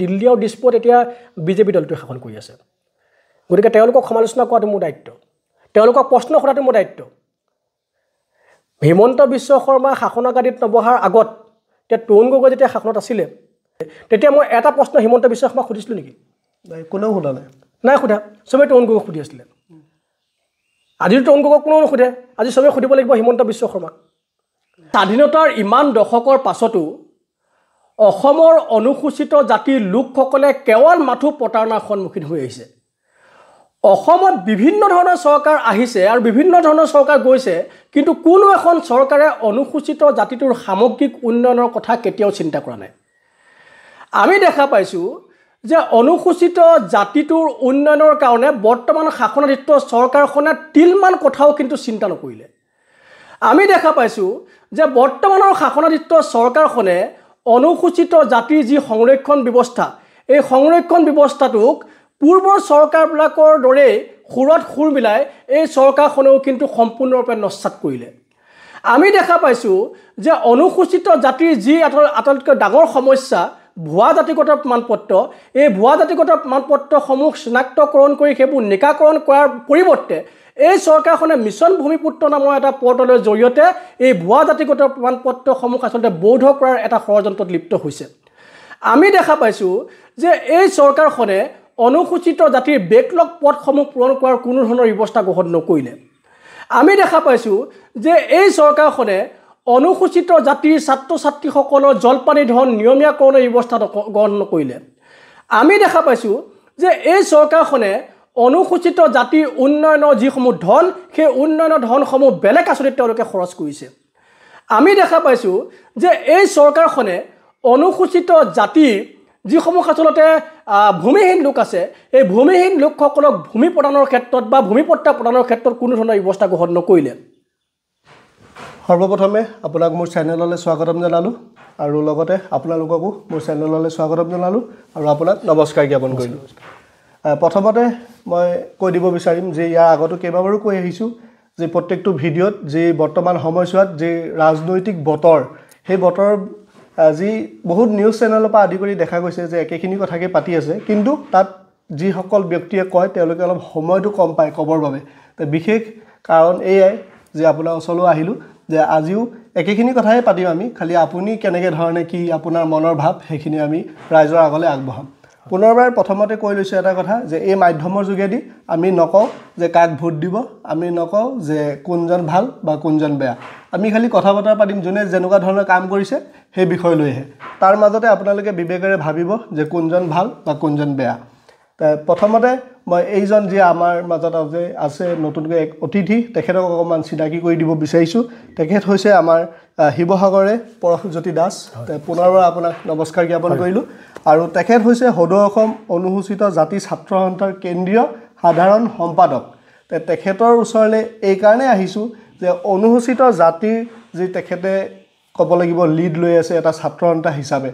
দিল্লী আৰু দিছপুৰত এতিয়া বিজেপি দলটোৱে শাসন কৰি আছে গতিকে তেওঁলোকক সমালোচনা কৰাটো মোৰ দায়িত্ব তেওঁলোকক প্ৰশ্ন সোধাটো মোৰ দায়িত্ব হিমন্ত বিশ্ব শৰ্মা শাসনৰ গাদীত নবহাৰ আগত তেতিয়া তৰুণ গগৈ যেতিয়া শাসনত আছিলে তেতিয়া মই এটা প্ৰশ্ন হিমন্ত বিশ্ব শৰ্মাক সুধিছিলোঁ নেকি কোনেও সোধা নাই সোধা চবেই তৰুণ গগৈক সুধি আছিলে আজিও তৰুণ গগৈক কোনেও নুসুধে আজি চবেই সুধিব লাগিব হিমন্ত বিশ্ব শৰ্মাক স্বাধীনতাৰ ইমান দশকৰ পাছতো অসমৰ অনুসূচিত জাতিৰ লোকসকলে কেৱল মাথো প্ৰতাৰণাৰ সন্মুখীন হৈ আহিছে অসমত বিভিন্ন ধৰণৰ চৰকাৰ আহিছে আৰু বিভিন্ন ধৰণৰ চৰকাৰ গৈছে কিন্তু কোনো এখন চৰকাৰে অনুসূচিত জাতিটোৰ সামগ্ৰিক উন্নয়নৰ কথা কেতিয়াও চিন্তা কৰা নাই আমি দেখা পাইছোঁ যে অনুসূচিত জাতিটোৰ উন্নয়নৰ কাৰণে বৰ্তমান শাসনাধীন চৰকাৰখনে তিলমান কথাও কিন্তু চিন্তা নকৰিলে আমি দেখা পাইছোঁ যে বৰ্তমানৰ শাসনাধীন চৰকাৰখনে অনুসূচিত জাতিৰ যি সংৰক্ষণ ব্যৱস্থা এই সংৰক্ষণ ব্যৱস্থাটোক পূৰ্বৰ চৰকাৰবিলাকৰ দৰে সুৰত সুৰ মিলাই এই চৰকাৰখনেও কিন্তু সম্পূৰ্ণৰূপে নস্যাৎ কৰিলে আমি দেখা পাইছোঁ যে অনুসূচিত জাতিৰ যি আটাইতকৈ ডাঙৰ সমস্যা ভুৱা জাতিগত প্ৰমাণপত্ৰ এই ভুৱা জাতিগত প্ৰমাণপত্ৰসমূহ চিনাক্তকৰণ কৰি সেইবোৰ নিকাকৰণ কৰাৰ পৰিৱৰ্তে এই চৰকাৰখনে মিছন ভূমিপুত্ৰ নামৰ এটা পৰ্টেলৰ জৰিয়তে এই ভুৱা জাতিগত প্ৰমাণপত্ৰসমূহ আচলতে বৈধ কৰাৰ এটা ষড়যন্ত্ৰত লিপ্ত হৈছে আমি দেখা পাইছোঁ যে এই চৰকাৰখনে অনুসূচিত জাতিৰ বেকলগ পদসমূহ পূৰণ কৰাৰ কোনো ধৰণৰ ব্যৱস্থা গ্ৰহণ নকৰিলে আমি দেখা পাইছোঁ যে এই চৰকাৰখনে অনুসূচিত জাতিৰ ছাত্ৰ ছাত্ৰীসকলৰ জলপানী ধন নিয়মীয়াকৰণৰ ব্যৱস্থা গ্ৰহণ নকৰিলে আমি দেখা পাইছোঁ যে এই চৰকাৰখনে অনুসূচিত জাতিৰ উন্নয়নৰ যিসমূহ ধন সেই উন্নয়নৰ ধনসমূহ বেলেগ আঁচনিত তেওঁলোকে খৰচ কৰিছে আমি দেখা পাইছোঁ যে এই চৰকাৰখনে অনুসূচিত জাতিৰ যিসমূহ আচলতে ভূমিহীন লোক আছে এই ভূমিহীন লোকসকলক ভূমি প্ৰদানৰ ক্ষেত্ৰত বা ভূমিপট্টা প্ৰদানৰ ক্ষেত্ৰত কোনো ধৰণৰ ব্যৱস্থা গ্ৰহণ নকৰিলে সৰ্বপ্ৰথমে আপোনাক মোৰ চেনেললৈ স্বাগতম জনালোঁ আৰু লগতে আপোনালোককো মোৰ চেনেললৈ স্বাগতম জনালোঁ আৰু আপোনাক নমস্কাৰ জ্ঞাপন কৰিলোঁ প্ৰথমতে মই কৈ দিব বিচাৰিম যে ইয়াৰ আগতো কেইবাবাৰো কৈ আহিছোঁ যে প্ৰত্যেকটো ভিডিঅ'ত যি বৰ্তমান সময়ছোৱাত যি ৰাজনৈতিক বতৰ সেই বতৰ আজি বহুত নিউজ চেনেলৰ পৰা আদি কৰি দেখা গৈছে যে একেখিনি কথাকে পাতি আছে কিন্তু তাত যিসকল ব্যক্তিয়ে কয় তেওঁলোকে অলপ সময়টো কম পায় ক'বৰ বাবে বিশেষ কাৰণ এয়াই যে আপোনাৰ ওচৰলৈ আহিলোঁ যে আজিও একেখিনি কথাই পাতিম আমি খালি আপুনি কেনেকৈ ধৰণে কি আপোনাৰ মনৰ ভাৱ সেইখিনি আমি ৰাইজৰ আগলৈ আগবঢ়াম পুনৰবাৰ প্ৰথমতে কৈ লৈছোঁ এটা কথা যে এই মাধ্যমৰ যোগেদি আমি নকওঁ যে কাক ভোট দিব আমি নকওঁ যে কোনজন ভাল বা কোনজন বেয়া আমি খালি কথা বতৰা পাতিম যোনে যেনেকুৱা ধৰণৰ কাম কৰিছে সেই বিষয় লৈহে তাৰ মাজতে আপোনালোকে বিবেকেৰে ভাবিব যে কোনজন ভাল বা কোনজন বেয়া প্ৰথমতে মই এইজন যি আমাৰ মাজত আছে নতুনকৈ এক অতিথি তেখেতক অকণমান চিনাকি কৰি দিব বিচাৰিছোঁ তেখেত হৈছে আমাৰ শিৱসাগৰে পৰশজ্যোতি দাস পুনৰবাৰ আপোনাক নমস্কাৰ জ্ঞাপন কৰিলোঁ আৰু তেখেত হৈছে সদৌ অসম অনুসূচিত জাতি ছাত্ৰ সন্থাৰ কেন্দ্ৰীয় সাধাৰণ সম্পাদক তেখেতৰ ওচৰলৈ এইকাৰণে আহিছোঁ যে অনুসূচিত জাতিৰ যি তেখেতে ক'ব লাগিব লিড লৈ আছে এটা ছাত্ৰ সন্থা হিচাপে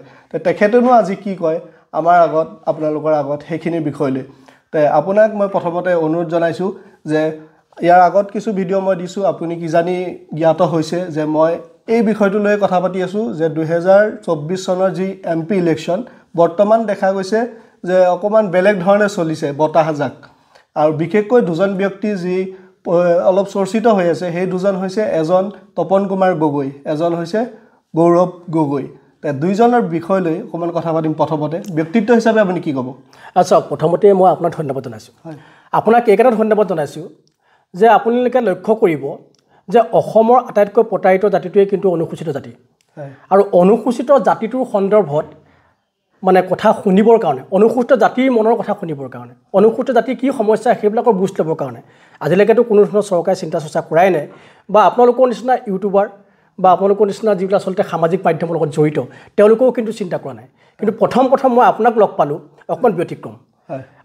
তেখেতেনো আজি কি কয় আমাৰ আগত আপোনালোকৰ আগত সেইখিনিৰ বিষয় লৈ আপোনাক মই প্ৰথমতে অনুৰোধ জনাইছোঁ যে ইয়াৰ আগত কিছু ভিডিঅ' মই দিছোঁ আপুনি কিজানি জ্ঞাত হৈছে যে মই এই বিষয়টো লৈ কথা পাতি আছোঁ যে 2024 চনৰ যি MP ইলেকশ্যন বৰ্তমান দেখা গৈছে যে অকণমান বেলেগ ধৰণে চলিছে বতাহজাক আৰু বিশেষকৈ দুজন ব্যক্তি যি অলপ চৰ্চিত হৈ আছে সেই দুজন হৈছে এজন তপন কুমাৰ গগৈ এজন হৈছে গৌৰৱ গগৈ দুইজনৰ বিষয় লৈ অকণমান কথা পাতিম প্ৰথমতে ব্যক্তিত্ব হিচাপে আপুনি কি ক'ব আচ্ছা প্ৰথমতে মই আপোনাক ধন্যবাদ জনাইছোঁ আপোনাক এইকেইটা ধন্যবাদ জনাইছোঁ যে আপোনালোকে লক্ষ্য কৰিব যে অসমৰ আটাইতকৈ প্ৰতাৰিত জাতিটোৱে কিন্তু অনুসূচিত জাতি আৰু অনুসূচিত জাতিটোৰ সন্দৰ্ভত মানে কথা শুনিবৰ কাৰণে অনুসূচিত জাতিৰ মনৰ কথা শুনিবৰ কাৰণে অনুসূচিত জাতিৰ কি সমস্যা সেইবিলাকৰ বুজ ল'বৰ কাৰণে আজিলৈকেতো কোনো ধৰণৰ চৰকাৰে চিন্তা চৰ্চা কৰাই নাই বা আপোনালোকৰ নিচিনা ইউটিউবাৰ বা আপোনালোকৰ নিচিনা যিবিলাক আচলতে সামাজিক মাধ্যমৰ লগত জড়িত তেওঁলোকেও কিন্তু চিন্তা কৰা নাই কিন্তু প্ৰথম মই আপোনাক লগ পালোঁ অকণমান ব্যতিক্ৰম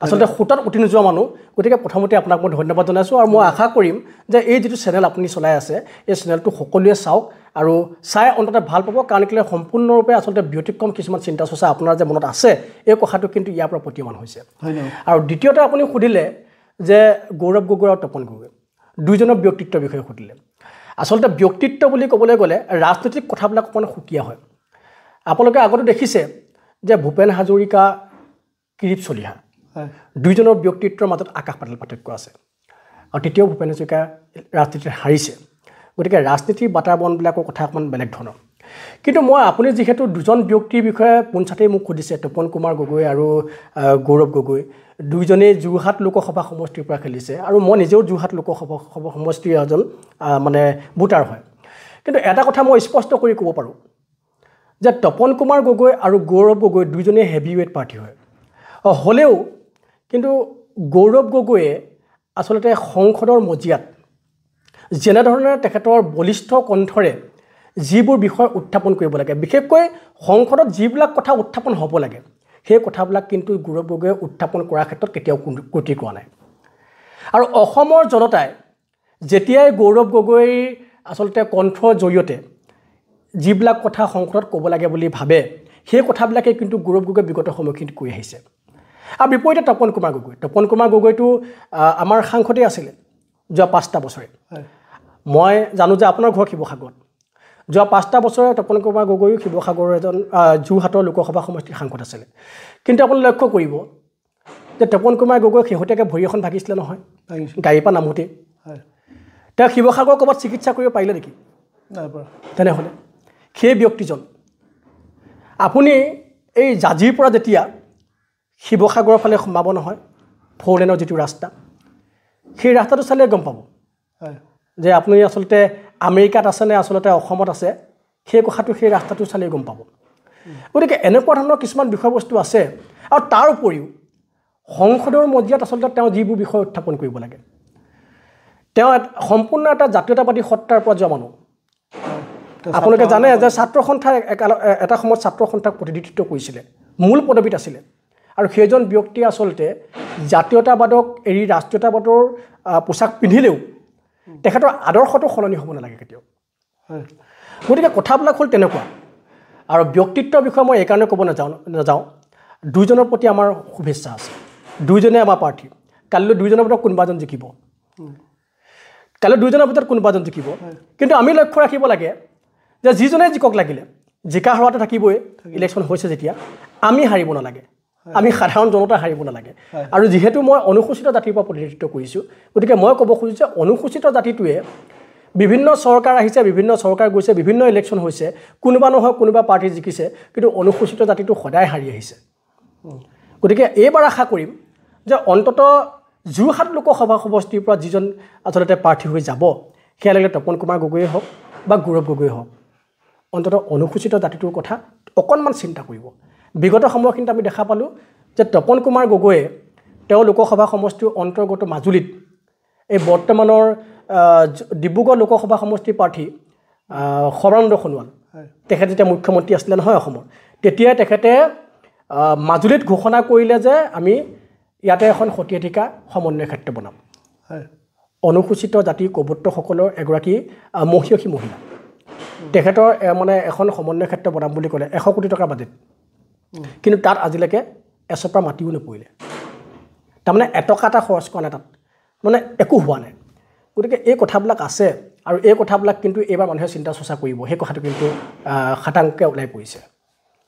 আচলতে খুঁটাত উঠি নোযোৱা মানুহ গতিকে প্ৰথমতে আপোনাক মই ধন্যবাদ জনাইছোঁ আৰু মই আশা কৰিম যে এই যিটো চেনেল আপুনি চলাই আছে এই চেনেলটো সকলোৱে চাওক আৰু চাই অন্ততঃ ভাল পাব কাৰণ কেলৈ সম্পূৰ্ণৰূপে আচলতে ব্যতিক্ৰম কিছুমান চিন্তা চৰ্চা আপোনাৰ যে মনত আছে এই কথাটো কিন্তু ইয়াৰ পৰা প্ৰতীয়মান হৈছে আৰু দ্বিতীয়তে আপুনি সুধিলে যে গৌৰৱ গগৈ আৰু তপন গগৈ দুইজনৰ ব্যক্তিত্বৰ বিষয়ে সুধিলে আচলতে ব্যক্তিত্ব বুলি ক'বলৈ গ'লে ৰাজনৈতিক কথাবিলাক অকণমান সুকীয়া হয় আপোনালোকে আগতে দেখিছে যে ভূপেন হাজৰিকা কিৰীট চলিহা দুইজনৰ ব্যক্তিত্বৰ মাজত আকাশ পাতাল পাৰ্থক্য আছে আৰু তেতিয়াও ভূপেন হাজৰিকা ৰাজনীতিত হাৰিছে গতিকে ৰাজনীতিৰ বাতাবৰণবিলাকৰ কথা অকণমান বেলেগ ধৰণৰ কিন্তু মই আপুনি যিহেতু দুজন ব্যক্তিৰ বিষয়ে পোনছাতেই মোক সুধিছে তপন কুমাৰ গগৈ আৰু গৌৰৱ গগৈ দুইজনেই যোৰহাট লোকসভা সমষ্টিৰ পৰা খেলিছে আৰু মই নিজেও যোৰহাট লোকসভা সমষ্টিৰ এজন মানে ভোটাৰ হয় কিন্তু এটা কথা মই স্পষ্ট কৰি ক'ব পাৰোঁ যে তপন কুমাৰ গগৈ আৰু গৌৰৱ গগৈ দুইজনেই হেভিৱেইট প্ৰাৰ্থী হয় হ'লেও কিন্তু গৌৰৱ গগৈয়ে আচলতে সংসদৰ মজিয়াত যেনেধৰণে তেখেতৰ বলিষ্ঠ কণ্ঠৰে যিবোৰ বিষয় উত্থাপন কৰিব লাগে বিশেষকৈ সংসদত যিবিলাক কথা উত্থাপন হ'ব লাগে সেই কথাবিলাক কিন্তু গৌৰৱ গগৈয়ে উত্থাপন কৰাৰ ক্ষেত্ৰত কেতিয়াও ত্ৰুটি কৰা নাই আৰু অসমৰ জনতাই যেতিয়াই গৌৰৱ গগৈৰ আচলতে কণ্ঠৰ জৰিয়তে যিবিলাক কথা সংসদত ক'ব লাগে বুলি ভাবে সেই কথাবিলাকে কিন্তু গৌৰৱ গগৈ বিগত সময়খিনিত কৈ আহিছে আৰু বিপৰীতে তপন কুমাৰ গগৈটো আমাৰ সাংসদেই আছিলে যোৱা 5টা বছৰে মই জানো যে আপোনাৰ ঘৰ শিৱসাগৰত যোৱা 5টা বছৰে তপন কুমাৰ গগৈও শিৱসাগৰৰ এজন যোৰহাটৰ লোকসভা সমষ্টিৰ সাংসদ আছিলে কিন্তু আপুনি লক্ষ্য কৰিব যে তপন কুমাৰ গগৈ শেহতীয়াকৈ ভৰি এখন ভাগিছিলে নহয় গাড়ীৰ পৰা নামোতে তেওঁ শিৱসাগৰ ক'ৰবাত চিকিৎসা কৰিব পাৰিলে নেকি তেনেহ'লে সেই ব্যক্তিজন আপুনি এই জাজিৰ পৰা যেতিয়া শিৱসাগৰৰ ফালে সোমাব নহয় 4 লেনৰ যিটো ৰাস্তা সেই ৰাস্তাটো চালে গম পাব যে আপুনি আচলতে আমেৰিকাত আছে নে আচলতে অসমত আছে সেই কথাটো সেই ৰাস্তাটো চালে গম পাব গতিকে এনেকুৱা ধৰণৰ কিছুমান বিষয়বস্তু আছে আৰু তাৰ উপৰিও সংসদৰ মজিয়াত আচলতে তেওঁ যিবোৰ বিষয় উত্থাপন কৰিব লাগে তেওঁ সম্পূৰ্ণ এটা জাতীয়তাবাদী সত্তাৰ পৰা যোৱা মানুহ আপোনালোকে জানে যে ছাত্ৰ সন্থা এটা সময়ত ছাত্ৰ সন্থাক প্ৰতিনিধিত্ব কৰিছিলে মূল পদবীত আছিলে আৰু সেইজন ব্যক্তি আচলতে জাতীয়তাবাদক এৰি ৰাষ্ট্ৰীয়তাবাদৰ পোছাক পিন্ধিলেও তেখেতৰ আদৰ্শটো সলনি হ'ব নালাগে কেতিয়াও গতিকে কথাবিলাক হ'ল তেনেকুৱা আৰু ব্যক্তিত্বৰ বিষয়ে মই এইকাৰণে ক'ব নাযাওঁ দুইজনৰ প্ৰতি আমাৰ শুভেচ্ছা আছে দুইজনে আমাৰ প্ৰাৰ্থী কালিলৈ দুইজনৰ ভিতৰত কোনোবা এজন জিকিব কিন্তু আমি লক্ষ্য ৰাখিব লাগে যে যিজনে জিকক লাগিলে জিকা হৰাতে থাকিবই ইলেকশ্যন হৈছে যেতিয়া আমি হাৰিব নালাগে আমি সাধাৰণ জনতা হাৰিব নালাগে আৰু যিহেতু মই অনুসূচিত জাতিৰ পৰা প্ৰতিনিধিত্ব কৰিছোঁ গতিকে মই ক'ব খুজিছোঁ যে অনুসূচিত জাতিটোৱে বিভিন্ন চৰকাৰ আহিছে বিভিন্ন চৰকাৰ গৈছে বিভিন্ন ইলেকশ্যন হৈছে কোনোবা নহয় কোনোবা পাৰ্টি জিকিছে কিন্তু অনুসূচিত জাতিটো সদায় হাৰি আহিছে গতিকে এইবাৰ আশা কৰিম যে অন্ততঃ যোৰহাট লোকসভা সমষ্টিৰ পৰা যিজন আচলতে প্ৰাৰ্থী হৈ যাব সেয়া লাগিলে তপন কুমাৰ গগৈয়ে হওক বা গৌৰৱ গগৈয়ে হওক অন্ততঃ অনুসূচিত জাতিটোৰ কথা অকণমান চিন্তা কৰিব বিগত সময়খিনিত আমি দেখা পালোঁ যে তপন কুমাৰ গগৈয়ে তেওঁ লোকসভা সমষ্টিৰ অন্তৰ্গত মাজুলীত এই বৰ্তমানৰ ডিব্ৰুগড় লোকসভা সমষ্টিৰ প্ৰাৰ্থী সৰ্বানন্দ সোণোৱাল তেখেতে যেতিয়া মুখ্যমন্ত্ৰী আছিলে নহয় অসমৰ তেতিয়াই তেখেতে মাজুলীত ঘোষণা কৰিলে যে আমি ইয়াতে এখন সতীয়াধিকা সমন্বয় ক্ষেত্ৰ বনাম অনুসূচিত জাতিৰ কবত্ৰসকলৰ এগৰাকী মহিয়সী মহিলা তেখেতৰ মানে এখন সমন্বয় ক্ষেত্ৰ বনাম বুলি ক'লে 100 কোটি টকাৰ বাজেট কিন্তু তাত আজিলৈকে এচপৰা মাটিও নপৰিলে তাৰমানে এটকা এটা খৰচ কৰা নাই তাত মানে একো হোৱা নাই গতিকে এই কথাবিলাক আছে আৰু এই কথাবিলাক কিন্তু এইবাৰ মানুহে চিন্তা চৰ্চা কৰিব সেই কথাটো কিন্তু খাটাংকৈ ওলাই পৰিছে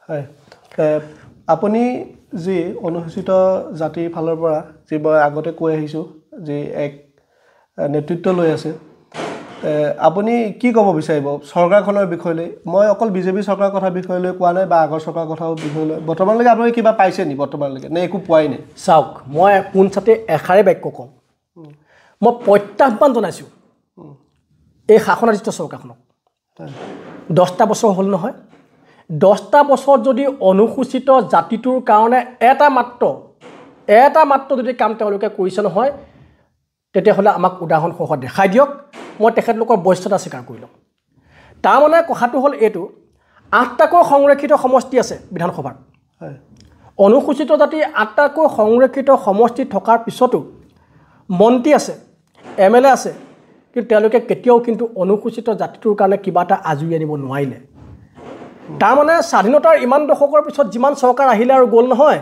হয় আপুনি যি অনুসূচিত জাতিৰ ফালৰ পৰা যি মই আগতে কৈ আহিছোঁ যি এক নেতৃত্ব লৈ আছে আপুনি কি ক'ব বিচাৰিব চৰকাৰখনৰ বিষয়লৈ মই অকল বিজেপি চৰকাৰৰ কথা বিষয়লৈ কোৱা নাই বা আগৰ চৰকাৰৰ কথা বিষয়লৈ বৰ্তমানলৈকে আপুনি কিবা পাইছে নি বৰ্তমানলৈকে নে একো পোৱাই নাই চাওক মই পোনছাতে এষাৰে বাক্য কওঁ মই প্ৰত্যাহ্বান জনাইছোঁ এই শাসনাধিষ্ঠ চৰকাৰখনক 10টা বছৰ হ'ল নহয় 10টা বছৰত যদি অনুসূচিত জাতিটোৰ কাৰণে এটা মাত্ৰ যদি কাম তেওঁলোকে কৰিছে নহয় তেতিয়াহ'লে আমাক উদাহৰণসহ দেখাই দিয়ক মই তেখেতলোকৰ বৈশ্যতা স্বীকাৰ কৰি লওঁ তাৰমানে কথাটো হ'ল এইটো 8টাকৈ সংৰক্ষিত সমষ্টি আছে বিধানসভাৰ অনুসূচিত জাতি 8টাকৈ সংৰক্ষিত সমষ্টি থকাৰ পিছতো মন্ত্ৰী আছে MLA আছে কিন্তু তেওঁলোকে কেতিয়াও কিন্তু অনুসূচিত জাতিটোৰ কাৰণে কিবা এটা আজৰি আনিব নোৱাৰিলে তাৰমানে স্বাধীনতাৰ ইমান দশকৰ পিছত যিমান চৰকাৰ আহিলে আৰু গ'ল নহয়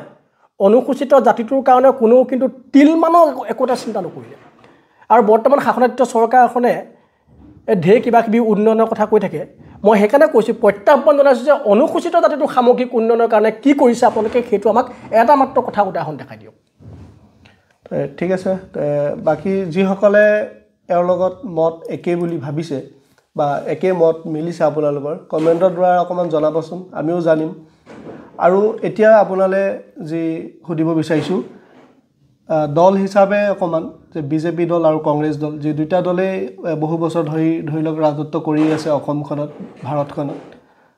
অনুসূচিত জাতিটোৰ কাৰণে কোনো কিন্তু তিলমানো একোটা চিন্তা নকৰিলে আৰু বৰ্তমান শাসনাধিষ্ঠ চৰকাৰখনে ঢেৰ কিবা কিবি উন্নয়নৰ কথা কৈ থাকে মই সেইকাৰণে কৈছোঁ প্ৰত্যাহ্বান জনাইছোঁ যে অনুসূচিত জাতিটোৰ সামগ্ৰিক উন্নয়নৰ কাৰণে কি কৰিছে আপোনালোকে সেইটো আমাক এটা মাত্ৰ কথা উদাহৰণ দেখাই দিয়ক ঠিক আছে বাকী যিসকলে এওঁৰ লগত মত একেই বুলি ভাবিছে বা একে মত মিলিছে আপোনালোকৰ কমেণ্টৰ দ্বাৰা অকণমান জনাবচোন আমিও জানিম আৰু এতিয়া আপোনালে যি সুধিব বিচাৰিছোঁ দল হিচাপে অকণমান যে বিজেপি দল আৰু কংগ্ৰেছ দল যি দুটা দলেই বহু বছৰ ধৰি লওক ৰাজত্ব কৰি আছে অসমখনত ভাৰতখনত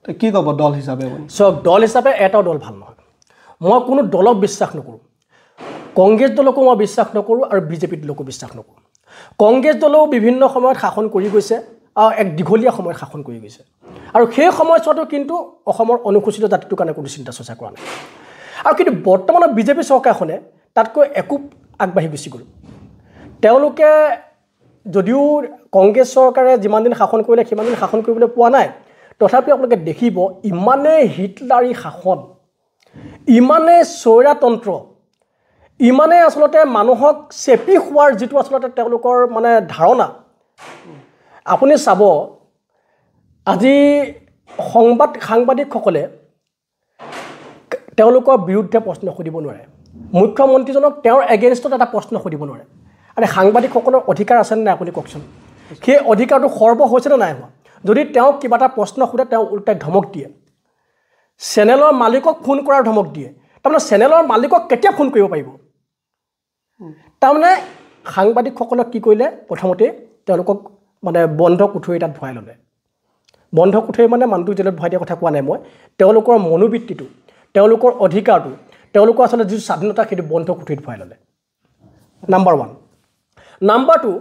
তো কি ক'ব দল হিচাপে চাওক দল হিচাপে এটাও দল ভাল নহয় মই কোনো দলক বিশ্বাস নকৰোঁ কংগ্ৰেছ দলকো মই বিশ্বাস নকৰোঁ আৰু বিজেপি দলকো বিশ্বাস নকৰোঁ কংগ্ৰেছ দলেও বিভিন্ন সময়ত শাসন কৰি গৈছে আৰু এক দীঘলীয়া সময়ত শাসন কৰি গৈছে আৰু সেই সময়ছোৱাতো কিন্তু অসমৰ অনুসূচিত জাতিটোৰ কাৰণে কোনো চিন্তা চৰ্চা কৰা নাই আৰু কিন্তু বৰ্তমানৰ বিজেপি চৰকাৰখনে তাতকৈ একো আগবাঢ়ি গুচি গ'ল তেওঁলোকে যদিও কংগ্ৰেছ চৰকাৰে যিমান দিন শাসন কৰিলে সিমান দিন শাসন কৰিবলৈ পোৱা নাই তথাপিও আপোনালোকে দেখিব ইমানেই হিটলাৰী শাসন ইমানেই স্বৈৰতন্ত্ৰ ইমানেই আচলতে মানুহক চেপি খোৱাৰ যিটো আচলতে তেওঁলোকৰ মানে ধাৰণা আপুনি চাব আজি সাংবাদিকসকলে তেওঁলোকৰ বিৰুদ্ধে প্ৰশ্ন সুধিব নোৱাৰে মুখ্যমন্ত্ৰীজনক তেওঁৰ এগেইনষ্টত এটা প্ৰশ্ন সুধিব নোৱাৰে আৰু সাংবাদিকসকলৰ অধিকাৰ আছে নাই আপুনি কওকচোন সেই অধিকাৰটো সৰ্ব হৈছে নে নাই হোৱা যদি তেওঁক কিবা এটা প্ৰশ্ন সোধে তেওঁ উল্টাই ধমক দিয়ে চেনেলৰ মালিকক ফোন কৰাৰ ধমক দিয়ে তাৰমানে চেনেলৰ মালিকক কেতিয়া ফোন কৰিব পাৰিব তাৰমানে সাংবাদিকসকলক কি কৰিলে প্ৰথমতে তেওঁলোকক মানে বন্ধ কোঠৰী এটাত ভৰাই ল'লে বন্ধ কোঠৰী মানে মানুহটো জেলত ভৰাই দিয়া কথা কোৱা নাই মই তেওঁলোকৰ মনোবৃত্তিটো তেওঁলোকৰ অধিকাৰটো তেওঁলোকৰ আচলতে যিটো স্বাধীনতা সেইটো বন্ধ কোঠৰীত ভৰাই ল'লে নাম্বাৰ 1 নাম্বাৰ 2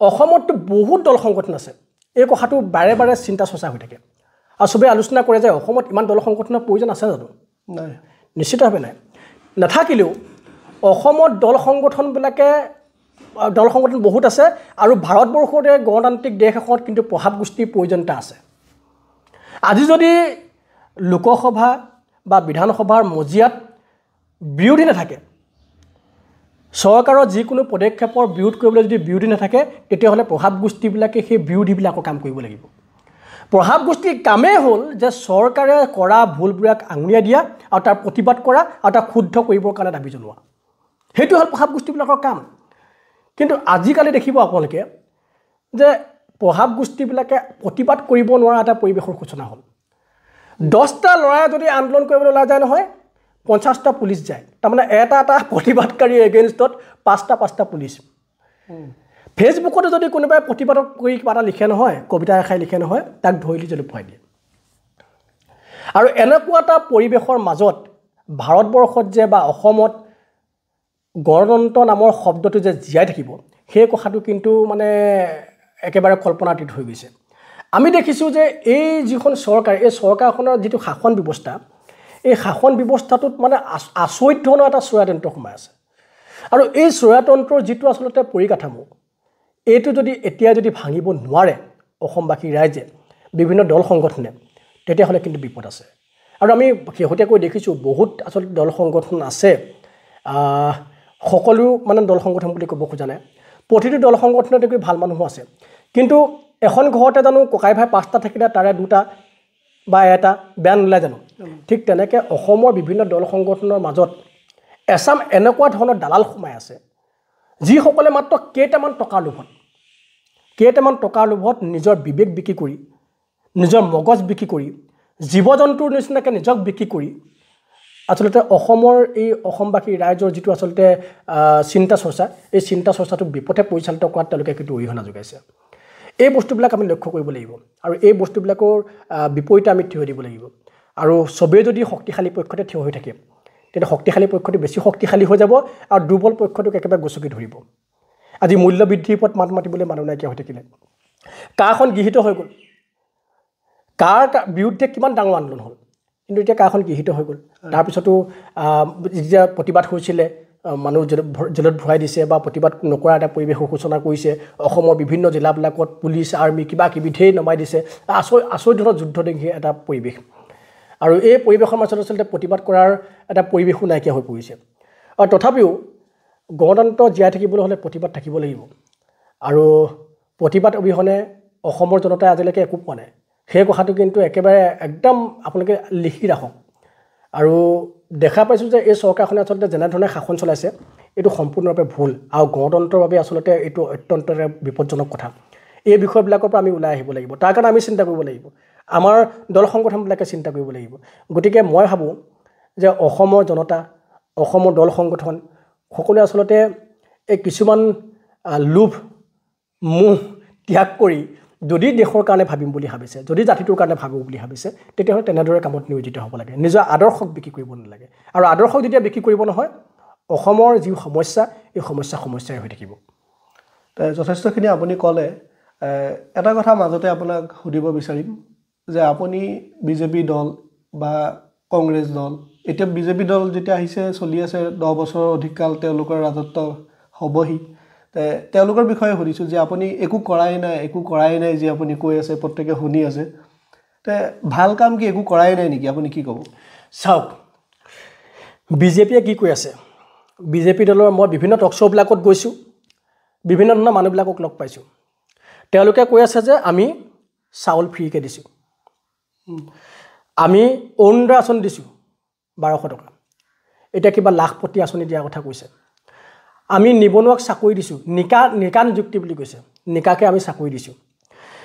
অসমতো বহুত দল সংগঠন আছে এই কথাটো বাৰে বাৰে চিন্তা চৰ্চা হৈ থাকে আৰু সবে আলোচনা কৰে যে অসমত ইমান দল সংগঠনৰ প্ৰয়োজন আছে জানো নাই নিশ্চিতভাৱে নাই নাথাকিলেও অসমত দল সংগঠন বহুত আছে আৰু ভাৰতবৰ্ষৰ গণতান্ত্ৰিক দেশ এখনত কিন্তু প্ৰভাৱ গোষ্ঠীৰ প্ৰয়োজনীয়তা আছে আজি যদি লোকসভা বা বিধানসভাৰ মজিয়াত বিৰোধী নাথাকে চৰকাৰৰ যিকোনো পদক্ষেপৰ বিৰোধ কৰিবলৈ যদি বিৰোধী নাথাকে তেতিয়াহ'লে প্ৰভাৱ গোষ্ঠীবিলাকে সেই বিৰোধীবিলাকৰ কাম কৰিব লাগিব প্ৰভাৱ গোষ্ঠীৰ কামেই হ'ল যে চৰকাৰে কৰা ভুলবোৰক আঙুলিয়াই দিয়া আৰু তাৰ প্ৰতিবাদ কৰা আৰু তাক শুদ্ধ কৰিবৰ কাৰণে দাবী জনোৱা সেইটো হ'ল প্ৰভাৱ গোষ্ঠীবিলাকৰ কাম কিন্তু আজিকালি দেখিব আপোনালোকে যে প্ৰভাৱ গোষ্ঠীবিলাকে প্ৰতিবাদ কৰিব নোৱাৰা এটা পৰিৱেশৰ সূচনা হ'ল 10টা ল'ৰাই যদি আন্দোলন কৰিবলৈ ওলাই যায় নহয় 50টা পুলিচ যায় তাৰমানে এটা প্ৰতিবাদকাৰী এগেইনষ্টত 5টা পুলিচ ফেচবুকতে যদি কোনোবাই প্ৰতিবাদ কৰি কিবা এটা লিখে নহয় কবিতা এখাই লিখে নহয় তাক ধৰি জেলত ভৰাই দিয়ে আৰু এনেকুৱা এটা পৰিৱেশৰ মাজত ভাৰতবৰ্ষত যে বা অসমত গণতন্ত্ৰ নামৰ শব্দটো যে জীয়াই থাকিব সেই কথাটো কিন্তু মানে একেবাৰে কল্পনাতীত হৈ গৈছে আমি দেখিছোঁ যে এই যিখন চৰকাৰ এই চৰকাৰখনৰ যিটো শাসন ব্যৱস্থা এই শাসন ব্যৱস্থাটোত মানে আচৰিত ধৰণৰ এটা স্বৈৰতন্ত্ৰ সোমাই আছে আৰু এই স্বৈৰতন্ত্ৰৰ যিটো আচলতে পৰিকাঠামো এইটো যদি এতিয়া যদি ভাঙিব নোৱাৰে অসমবাসী ৰাইজে বিভিন্ন দল সংগঠনে তেতিয়াহ'লে কিন্তু বিপদ আছে আৰু আমি শেহতীয়াকৈ দেখিছোঁ বহুত আচলতে দল সংগঠন আছে সকলো মানে দল সংগঠন বুলি ক'ব খোজা নাই প্ৰতিটো দল সংগঠনতে গৈ ভাল মানুহ আছে কিন্তু এখন ঘৰতে জানো ককাই ভাই 5টা থাকিলে তাৰে 2টা বা এটা বেয়া নোলায় জানো ঠিক তেনেকৈ অসমৰ বিভিন্ন দল সংগঠনৰ মাজত এছাম এনেকুৱা ধৰণৰ দালাল সোমাই আছে যিসকলে মাত্ৰ কেইটামান টকাৰ লোভত নিজৰ বিবেক বিক্ৰী কৰি নিজৰ মগজ বিক্ৰী কৰি জীৱ জন্তুৰ নিচিনাকৈ নিজক বিক্ৰী কৰি আচলতে অসমৰ এই অসমবাসী ৰাইজৰ যিটো আচলতে চিন্তা চৰ্চা এই চিন্তা চৰ্চাটো বিপথে পৰিচালিত কৰাত তেওঁলোকে কিন্তু অৰিহণা যোগাইছে এই বস্তুবিলাক আমি লক্ষ্য কৰিব লাগিব আৰু এই বস্তুবিলাকৰ বিপৰীতে আমি থিয় দিব লাগিব আৰু সবেই যদি শক্তিশালী পক্ষতে থিয় হৈ থাকে তেতিয়া শক্তিশালী পক্ষটো বেছি শক্তিশালী হৈ যাব আৰু দুৰ্বল পক্ষটোক একেবাৰে গছকি ধৰিব আজি মূল্য বৃদ্ধিৰ ওপৰত মাত মাতিবলৈ মানুহ নাইকিয়া হৈ থাকিলে কাৰখন গৃহীত হৈ গ'ল কাৰ বিৰুদ্ধে কিমান ডাঙৰ আন্দোলন হ'ল কিন্তু এতিয়া কাৰখন গৃহীত হৈ গ'ল তাৰপিছতো যেতিয়া প্ৰতিবাদ হৈছিলে মানুহ জেলত ভৰাই দিছে বা প্ৰতিবাদ নকৰা এটা পৰিৱেশৰ সূচনা কৰিছে অসমৰ বিভিন্ন জিলাবিলাকত পুলিচ আৰ্মি কিবা কিবি ঢেৰ নমাই দিছে আচৰিত ধৰণৰ যুদ্ধ দেখি এটা পৰিৱেশ আৰু এই পৰিৱেশৰ মাজত আচলতে প্ৰতিবাদ কৰাৰ এটা পৰিৱেশো নাইকিয়া হৈ পৰিছে আৰু তথাপিও গণতন্ত্ৰ জীয়াই থাকিবলৈ হ'লে প্ৰতিবাদ থাকিব লাগিব আৰু প্ৰতিবাদ অবিহনে অসমৰ জনতাই আজিলৈকে একো পোৱা নাই সেই কথাটো কিন্তু একেবাৰে একদম আপোনালোকে লিখি ৰাখক আৰু দেখা পাইছোঁ যে এই চৰকাৰখনে আচলতে যেনেধৰণে শাসন চলাইছে এইটো সম্পূৰ্ণৰূপে ভুল আৰু গণতন্ত্ৰৰ বাবে আচলতে এইটো অত্যন্ত বিপদজনক কথা এই বিষয়বিলাকৰ পৰা আমি ওলাই আহিব লাগিব তাৰ কাৰণে আমি চিন্তা কৰিব লাগিব আমাৰ দল সংগঠনবিলাকে চিন্তা কৰিব লাগিব গতিকে মই ভাবোঁ যে অসমৰ জনতা অসমৰ দল সংগঠন সকলোৱে আচলতে এই কিছুমান লোভ মোহ ত্যাগ কৰি যদি দেশৰ কাৰণে ভাবিম বুলি ভাবিছে যদি জাতিটোৰ কাৰণে ভাবোঁ বুলি ভাবিছে তেতিয়াহ'লে তেনেদৰে কামত নিয়োজিত হ'ব লাগে নিজৰ আদৰ্শক বিক্ৰী কৰিব নালাগে আৰু আদৰ্শক যেতিয়া বিক্ৰী কৰিব নহয় অসমৰ যি সমস্যা এই সমস্যাই হৈ থাকিব যথেষ্টখিনি আপুনি ক'লে এটা কথা মাজতে আপোনাক সুধিব বিচাৰিম যে আপুনি বিজেপি দল বা কংগ্ৰেছ দল এতিয়া বিজেপি দল যেতিয়া আহিছে চলি আছে 10 বছৰৰ অধিক কাল তেওঁলোকৰ ৰাজত্ব হ'বহি তেওঁলোকৰ বিষয়ে সুধিছোঁ যে আপুনি একো কৰাই নাই যে আপুনি কৈ আছে প্ৰত্যেকে শুনি আছে ভাল কাম কি একো কৰাই নাই নেকি আপুনি কি ক'ব চাওক বিজেপিয়ে কি কৈ আছে বিজেপি দলৰ মই বিভিন্ন টক শ্ব'বিলাকত গৈছোঁ বিভিন্ন ধৰণৰ মানুহবিলাকক লগ পাইছোঁ তেওঁলোকে কৈ আছে যে আমি চাউল ফ্ৰীকৈ দিছোঁ আমি অৰুণোদয় আঁচনি দিছোঁ 1200 টকা এতিয়া কিবা লাখপতি আঁচনি দিয়াৰ কথা কৈছে আমি নিবনুৱাক চাকৰি দিছোঁ নিকা নিযুক্তি বুলি কৈছে নিকাকে আমি চাকৰি দিছোঁ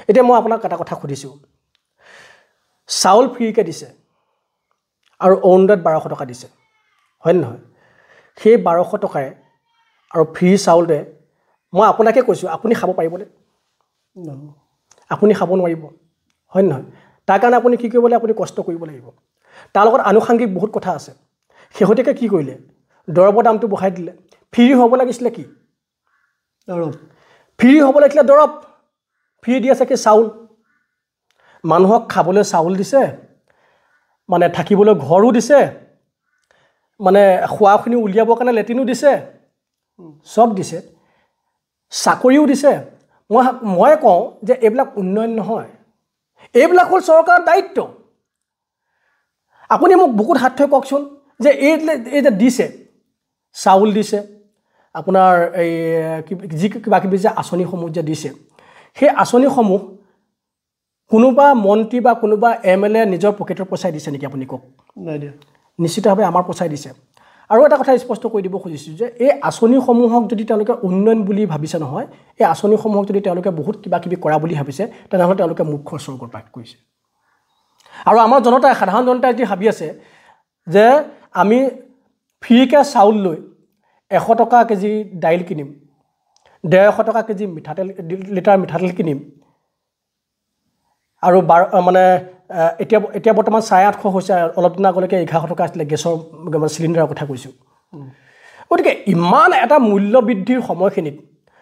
এতিয়া মই আপোনাক এটা কথা সুধিছোঁ চাউল ফ্ৰীকৈ দিছে আৰু অৰুণোদয়ত 1200 টকা দিছে হয় নহয় সেই 1200 টকাৰে আৰু ফ্ৰী চাউলৰে মই আপোনাকে কৈছোঁ আপুনি খাব পাৰিবনে আপুনি খাব নোৱাৰিব হয় নহয় তাৰ কাৰণে আপুনি কি কৰিব লাগিব আপুনি কষ্ট কৰিব লাগিব তাৰ লগত আনুষাংগিক বহুত কথা আছে শেহতীয়াকৈ কি কৰিলে দৰৱৰ দামটো বঢ়াই দিলে ফ্ৰী হ'ব লাগিছিলে কি দৰৱ ফ্ৰী হ'ব লাগিছিলে দৰৱ ফ্ৰী দি আছে কি চাউল মানুহক খাবলৈ চাউল দিছে মানে থাকিবলৈ ঘৰো দিছে মানে খোৱাখিনি উলিয়াবৰ কাৰণে লেট্ৰিনো দিছে সব দিছে চাকৰিও দিছে মই কওঁ যে এইবিলাক উন্নয়ন নহয় এইবিলাক হ'ল চৰকাৰৰ দায়িত্ব আপুনি মোক বুকুত হাত থৈ কওকচোন যে এই যে দিছে চাউল দিছে আপোনাৰ এই যি কিবা কিবি যে আঁচনিসমূহ যে দিছে সেই আঁচনিসমূহ কোনোবা মন্ত্ৰী বা কোনোবা MLA নিজৰ পকেটৰ পইচাই দিছে নেকি আপুনি কওক নাই দিয়া নিশ্চিতভাৱে আমাৰ পইচাই দিছে আৰু এটা কথা স্পষ্ট কৰি দিব খুজিছোঁ যে এই আঁচনিসমূহক যদি তেওঁলোকে উন্নয়ন বুলি ভাবিছে নহয় এই আঁচনিসমূহক যদি তেওঁলোকে বহুত কিবা কিবি কৰা বুলি ভাবিছে তেনেহ'লে তেওঁলোকে মুখ্য স্বৰ্গৰ পাঠ কৰিছে আৰু আমাৰ জনতাই সাধাৰণ জনতাই যদি ভাবি আছে যে আমি ফ্ৰীকৈ চাউল লৈ 100 টকা কেজি দাইল কিনিম 150 টকা কেজি লিটাৰ মিঠাতেল কিনিম আৰু মানে এতিয়া বৰ্তমান 850 হৈছে অলপ দিন আগলৈকে 1100 টকা আছিলে গেছৰ চিলিণ্ডাৰৰ কথা কৈছোঁ গতিকে ইমান এটা মূল্য বৃদ্ধিৰ সময়খিনিত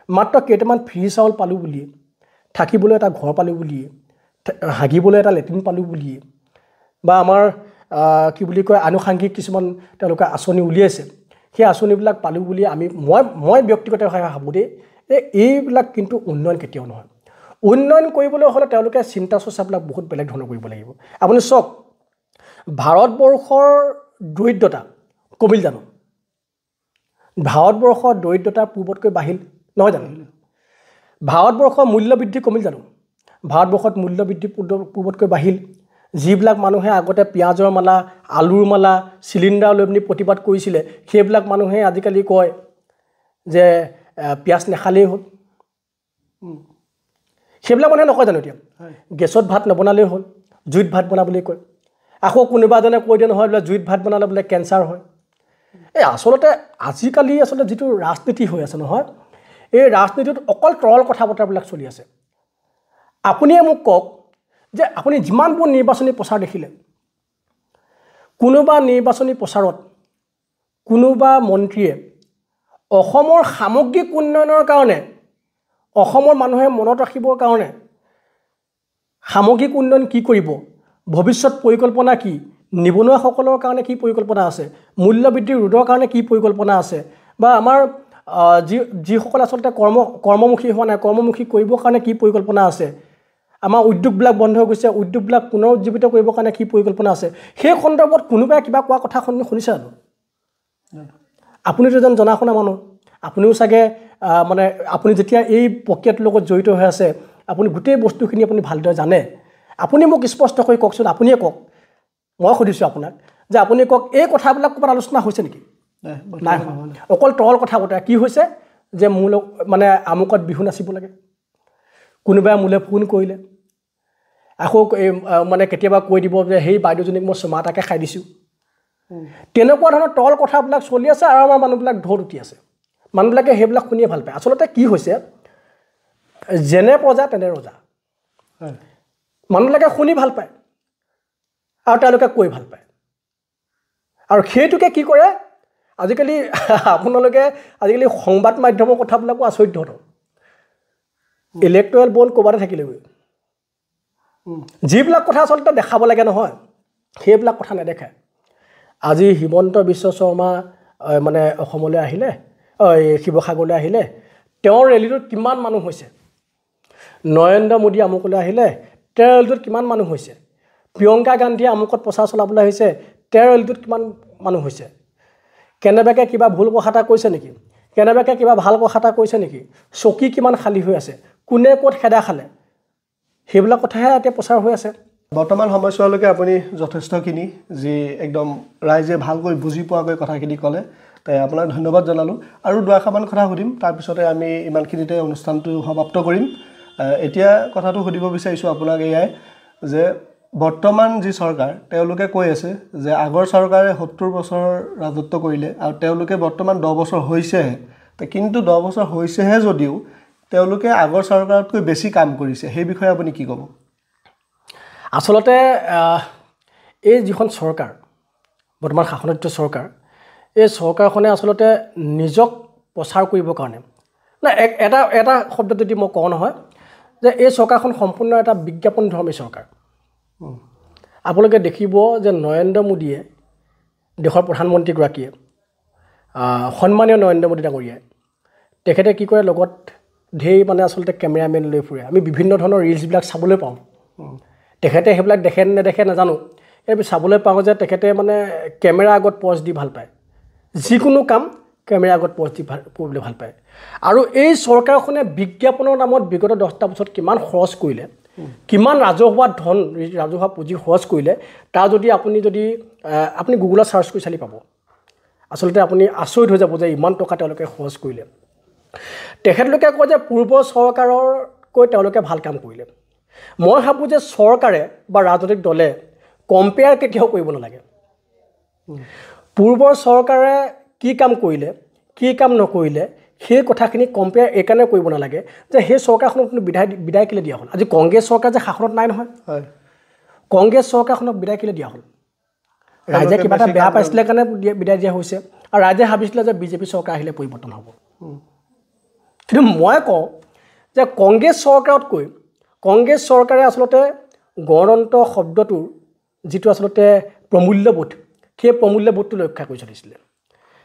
মাত্ৰ কেইটামান ফ্ৰী চাউল পালোঁ বুলিয়ে থাকিবলৈ এটা ঘৰ পালোঁ বুলিয়ে হাগিবলৈ এটা লেট্ৰিন পালোঁ বুলিয়ে বা আমাৰ কি বুলি কয় আনুষাংগিক কিছুমান তেওঁলোকে আঁচনি উলিয়াইছে সেই আঁচনিবিলাক পালোঁ বুলি মই ব্যক্তিগতভাৱে ভাবোঁ দেই এইবিলাক কিন্তু উন্নয়ন কেতিয়াও নহয় উন্নয়ন কৰিবলৈ হ'লে তেওঁলোকে চিন্তা চৰ্চাবিলাক বহুত বেলেগ ধৰণৰ কৰিব লাগিব আপুনি চাওক ভাৰতবৰ্ষৰ দৰিদ্ৰতা কমিল জানো ভাৰতবৰ্ষৰ দৰিদ্ৰতা পূৰ্বতকৈ বাঢ়িল নহয় জানো ভাৰতবৰ্ষৰ মূল্য বৃদ্ধি কমিল জানো ভাৰতবৰ্ষত মূল্য বৃদ্ধি পূৰ্বতকৈ বাঢ়িল যিবিলাক মানুহে আগতে পিঁয়াজৰ মালা আলুৰ মালা চিলিণ্ডাৰ লৈ পিনি প্ৰতিবাদ কৰিছিলে সেইবিলাক মানুহে আজিকালি কয় যে পিঁয়াজ নাখালেই হ'ল সেইবিলাক মানুহে নকয় জানো এতিয়া গেছত ভাত নবনালেই হ'ল জুইত ভাত বনাবলৈ কয় আকৌ কোনোবা এজনে কৈ দিয়ে নহয় বোলে জুইত ভাত বনালে বোলে কেঞ্চাৰ হয় এই আচলতে আজিকালি আচলতে যিটো ৰাজনীতি হৈ আছে নহয় এই ৰাজনীতিত অকল তৰল কথা বতৰাবিলাক চলি আছে আপুনিয়ে মোক কওক যে আপুনি যিমানবোৰ নিৰ্বাচনী প্ৰচাৰ দেখিলে কোনোবা নিৰ্বাচনী প্ৰচাৰত কোনোবা মন্ত্ৰীয়ে অসমৰ সামগ্ৰিক উন্নয়নৰ কাৰণে অসমৰ মানুহে মনত ৰাখিবৰ কাৰণে সামগ্ৰিক উন্নয়ন কি কৰিব ভৱিষ্যত পৰিকল্পনা কি নিবনুৱাসকলৰ কাৰণে কি পৰিকল্পনা আছে মূল্য বৃদ্ধি ৰোধৰ কাৰণে কি পৰিকল্পনা আছে বা আমাৰ যিসকল আচলতে কৰ্মমুখী হোৱা নাই কৰ্মমুখী কৰিবৰ কাৰণে কি পৰিকল্পনা আছে আমাৰ উদ্যোগবিলাক বন্ধ হৈ গৈছে উদ্যোগবিলাক পুনৰুজ্জীৱিত কৰিবৰ কাৰণে কি পৰিকল্পনা আছে সেই সন্দৰ্ভত কোনোবাই কিবা কোৱা কথা শুনিছে জানো আপুনিতো এজন জনা শুনা মানুহ আপুনিও চাগে মানে আপুনি যেতিয়া এই প্ৰক্ৰিয়াটোৰ লগত জড়িত হৈ আছে আপুনি গোটেই বস্তুখিনি আপুনি ভালদৰে জানে আপুনি মোক স্পষ্ট কৰি কওকচোন, আপুনিয়ে কওক, মই সুধিছোঁ আপোনাক যে আপুনি কওক এই কথাবিলাক ক'ৰবাত আলোচনা হৈছে নেকি? নাই হোৱা। অকল তৰল কথা বতৰা কি হৈছে যে মোৰ মানে আমুকত বিহু নাচিব লাগে, কোনোবাই মোলৈ ফোন কৰিলে, আকৌ মানে কেতিয়াবা কৈ দিব যে সেই বাইদেউজনীক মই চুমা এটাকে খাই দিছোঁ। তেনেকুৱা ধৰণৰ তৰল কথাবিলাক চলি আছে আৰু আমাৰ মানুহবিলাক ঢৌত উঠি আছে। মানুহবিলাকে সেইবিলাক শুনিয়ে ভাল পায়। আচলতে কি হৈছে, যেনে প্ৰজা তেনে ৰজা। মানুহবিলাকে শুনি ভাল পায় আৰু তেওঁলোকে কৈ ভাল পায়। আৰু সেইটোকে কি কৰে আজিকালি আপোনালোকে আজিকালি সংবাদ মাধ্যমৰ কথাবিলাকো আচৰিত ধৰণৰ। ইলেক্ট্ৰেল বণ্ড ক'ৰবাতে থাকিলেগৈ, যিবিলাক কথা আচলতে দেখাব লাগে নহয় সেইবিলাক কথা নেদেখায়। আজি হিমন্ত বিশ্ব শৰ্মা মানে অসমলৈ আহিলে, শিৱসাগৰলৈ আহিলে, তেওঁৰ ৰেলীটোত কিমান মানুহ হৈছে। নৰেন্দ্ৰ মোদী আমুকলৈ আহিলে, তেওঁৰ ৰেলীটোত কিমান মানুহ হৈছে। প্ৰিয়ংকা গান্ধীয়ে আমুকত প্ৰচাৰ চলাবলৈ আহিছে, তেওঁৰ ৰেলীটোত কিমান মানুহ হৈছে। কেনেবাকৈ কিবা ভুল কথা এটা কৈছে নেকি, কেনেবাকৈ কিবা ভাল কথা এটা কৈছে নেকি, চকী কিমান খালী হৈ আছে, কোনে ক'ত খেদা খালে, সেইবিলাক কথাহে এতিয়া প্ৰচাৰ হৈ আছে। বৰ্তমান সময়ছোৱালৈকে আপুনি যথেষ্টখিনি যি একদম ৰাইজে ভালকৈ বুজি পোৱাকৈ কথাখিনি ক'লে, তাই আপোনাক ধন্যবাদ জনালোঁ। আৰু দুআষাৰমান কথা সুধিম, তাৰপিছতে আমি ইমানখিনিতে অনুষ্ঠানটো সমাপ্ত কৰিম। এতিয়া কথাটো সুধিব বিচাৰিছোঁ আপোনাক এয়াই যে বৰ্তমান যি চৰকাৰ, তেওঁলোকে কৈ আছে যে আগৰ চৰকাৰে 70 বছৰ ৰাজত্ব কৰিলে আৰু তেওঁলোকে বৰ্তমান 10 বছৰ হৈছেহে। কিন্তু 10 বছৰ হৈছেহে যদিও তেওঁলোকে আগৰ চৰকাৰতকৈ বেছি কাম কৰিছে, সেই বিষয়ে আপুনি কি ক'ব? আচলতে এই যিখন চৰকাৰ, বৰ্তমান শাসনাধিষ্ঠ চৰকাৰ, এই চৰকাৰখনে আচলতে নিজক প্ৰচাৰ কৰিবৰ কাৰণে না এটা শব্দ যদি মই কওঁ নহয় যে এই চৰকাৰখন সম্পূৰ্ণ এটা বিজ্ঞাপনধৰ্মী চৰকাৰ। আপোনালোকে দেখিব যে নৰেন্দ্ৰ মোদীয়ে, দেশৰ প্ৰধানমন্ত্ৰীগৰাকীয়ে, সন্মানীয় নৰেন্দ্ৰ মোদী ডাঙৰীয়াই, তেখেতে কি কৰে, লগত ঢেৰ মানে আচলতে কেমেৰামেন লৈ ফুৰে। আমি বিভিন্ন ধৰণৰ ৰিলছবিলাক চাবলৈ পাওঁ। তেখেতে সেইবিলাক দেখে নেদেখে নাজানো, এই চাবলৈ পাওঁ যে তেখেতে মানে কেমেৰা আগত পজ দি ভাল পায়। যিকোনো কাম কেমেৰা আগত পজ দি কৰিবলৈ ভাল পায়। আৰু এই চৰকাৰখনে বিজ্ঞাপনৰ নামত বিগত 10টা বছৰত কিমান খৰচ কৰিলে, কিমান ৰাজহুৱা ধন, ৰাজহুৱা পুঁজি খৰচ কৰিলে, তাৰ যদি আপুনি গুগলত চাৰ্চ কৰি চালি পাব। আচলতে আপুনি আচৰিত হৈ যাব যে ইমান টকা তেওঁলোকে খৰচ কৰিলে। তেখেতলোকে কয় যে পূৰ্বৰ চৰকাৰতকৈ তেওঁলোকে ভাল কাম কৰিলে। মই ভাবোঁ যে চৰকাৰে বা ৰাজনৈতিক দলে কম্পেয়াৰ কেতিয়াও কৰিব নালাগে। পূৰ্বৰ চৰকাৰে কি কাম কৰিলে, কি কাম নকৰিলে, সেই কথাখিনি কম্পেয়াৰ এইকাৰণে কৰিব নালাগে যে সেই চৰকাৰখনক বিদায় কেলৈ দিয়া হ'ল। আজি কংগ্ৰেছ চৰকাৰ যে শাসনত নাই নহয়, কংগ্ৰেছ চৰকাৰখনক বিদায় কেলৈ দিয়া হ'ল? ৰাইজে কিবা এটা বেয়া পাইছিলে কাৰণে বিদায় দিয়া হৈছে, আৰু ৰাইজে ভাবিছিলে যে বিজেপি চৰকাৰ আহিলে পৰিৱৰ্তন হ'ব। কিন্তু মই কওঁ যে কংগ্ৰেছ চৰকাৰতকৈ কংগ্ৰেছ চৰকাৰে আচলতে গণতন্ত্ৰ শব্দটোৰ যিটো আচলতে প্ৰমূল্যবোধ, সেই প্ৰমূল্যবোধটো ৰক্ষা কৰি চলিছিলে।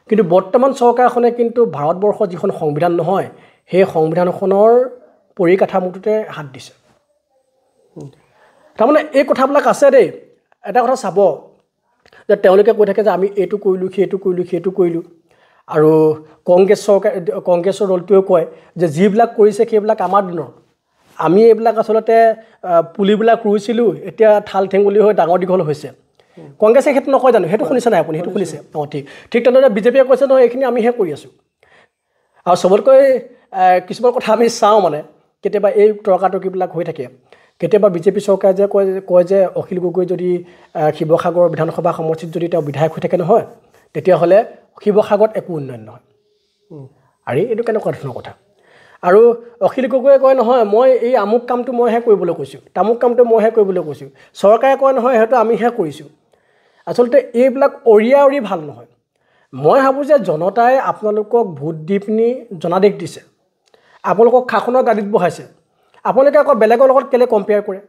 কিন্তু বৰ্তমান চৰকাৰখনে কিন্তু ভাৰতবৰ্ষৰ যিখন সংবিধান নহয়, সেই সংবিধানখনৰ পৰিকাঠামোটোতে হাত দিছে। তাৰমানে এই কথাবিলাক আছে দেই। এটা কথা চাব যে তেওঁলোকে কৈ থাকে যে আমি এইটো কৰিলোঁ, সেইটো কৰিলোঁ। আৰু কংগ্ৰেছৰ দলটোৱেও কয় যে যিবিলাক কৰিছে সেইবিলাক আমাৰ দিনৰ, আমি এইবিলাক আচলতে পুলিবিলাক ৰুইছিলোঁ, এতিয়া ঠাল ঠেঙুলি হৈ ডাঙৰ দীঘল হৈছে। কংগ্ৰেছে সেইটো নকয় জানো? সেইটো শুনিছে নাই আপুনি? সেইটো শুনিছে? ঠিক তেনেদৰে বিজেপিয়ে কৈছে নহয় এইখিনি আমিহে কৰি আছোঁ। আৰু চবতকৈ কিছুমান কথা আমি চাওঁ, মানে কেতিয়াবা এই তৰ্কাতৰ্কিবিলাক হৈ থাকে। কেতিয়াবা বিজেপি চৰকাৰে যে কয় যে অখিল গগৈ যদি শিৱসাগৰ বিধানসভা সমষ্টিত যদি তেওঁ বিধায়ক হৈ থাকে নহয়, তেতিয়াহ'লে শিৱসাগৰত একো উন্নয়ন নহয়। আৰে এইটো কেনেকুৱা ধৰণৰ কথা? আৰু অখিল গগৈয়ে কয় নহয় মই এই আমুক কামটো মইহে কৰিবলৈ কৈছোঁ, তামুক কামটো মইহে কৰিবলৈ কৈছোঁ। চৰকাৰে কয় নহয় সেইটো আমিহে কৰিছোঁ। আচলতে এইবিলাক অৰি ভাল নহয়। মই ভাবোঁ যে জনতাই আপোনালোকক ভোট দি পিনি জনাদেশ দিছে, আপোনালোকক শাসনৰ গাদীত বহাইছে, আপোনালোকে আকৌ বেলেগৰ লগত কেলৈ কম্পেয়াৰ কৰে?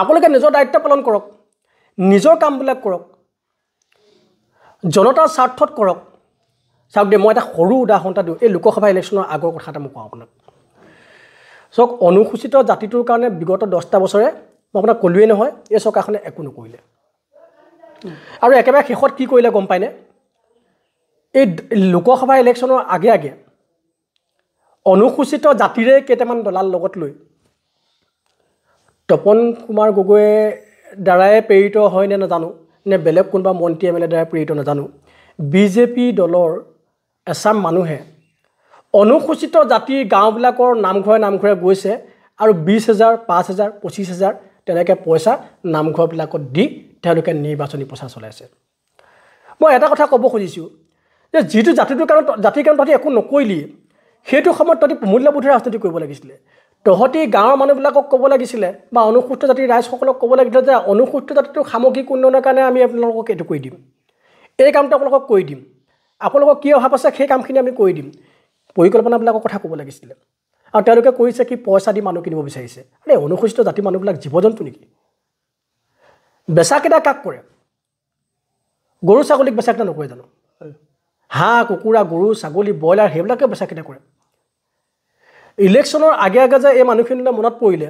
আপোনালোকে নিজৰ দায়িত্ব পালন কৰক, নিজৰ কামবিলাক কৰক, জনতাৰ স্বাৰ্থত কৰক। চাওক দেই, মই এটা সৰু উদাহৰণ এটা দিওঁ। এই লোকসভা ইলেকশ্যনৰ আগৰ কথা এটা মই কওঁ আপোনাক। চাওক, অনুসূচিত জাতিটোৰ কাৰণে বিগত 10টা বছৰে মই আপোনাক ক'লোৱেই নহয়, এই চৰকাৰখনে একো নকৰিলে। আৰু একেবাৰে শেষত কি কৰিলে গম পায়নে? এই লোকসভা ইলেকশ্যনৰ আগে অনুসূচিত জাতিৰে কেইটামান দলাল লগত লৈ তপন কুমাৰ গগৈৰ দ্বাৰাই প্ৰেৰিত হয় নে নাজানো, নে বেলেগ কোনোবা মন্ত্ৰী এম এল এৰ দ্বাৰাই প্ৰেৰিত নাজানো, বিজেপি দলৰ এচাম মানুহে অনুসূচিত জাতিৰ গাঁওবিলাকৰ নামঘৰে গৈছে আৰু 20,000, 5,000, 25,000 তেনেকৈ পইচা নামঘৰবিলাকত দি তেওঁলোকে নিৰ্বাচনী প্ৰচাৰ চলাইছে। মই এটা কথা ক'ব খুজিছোঁ যে যিটো জাতিৰ কাৰণে তহঁতি একো নকৰিলি, সেইটো সময়ত তহঁতি মূল্যবোধেৰে ৰাজনীতি কৰিব লাগিছিলে। তহঁতি গাঁৱৰ মানুহবিলাকক ক'ব লাগিছিলে বা অনুসূচিত জাতিৰ ৰাইজসকলক ক'ব লাগিছিলে যে অনুসূচিত জাতিটোৰ সামগ্ৰিক উন্নয়নৰ কাৰণে আমি আপোনালোকক এইটো কৰি দিম, এই কামটো আপোনালোকক কৰি দিম, আপোনালোকক কি অভাৱ আছে সেই কামখিনি আমি কৰি দিম, পৰিকল্পনাবিলাকৰ কথা ক'ব লাগিছিলে। আৰু তেওঁলোকে কৰিছে কি, পইচা দি মানুহ কিনিব বিচাৰিছে। আৰে অনুসূচিত জাতি মানুহবিলাক জীৱ জন্তু নেকি? বেচা কেইটা কাক কৰে? গৰু ছাগলীক বেচা কেইটা নকৰে জানো? হাঁহ কুকুৰা গৰু ছাগলী ব্ৰইলাৰ সেইবিলাকে বেচা কেইটা কৰে। ইলেকশ্যনৰ আগে আগে যে এই মানুহখিনিলৈ মনত পৰিলে,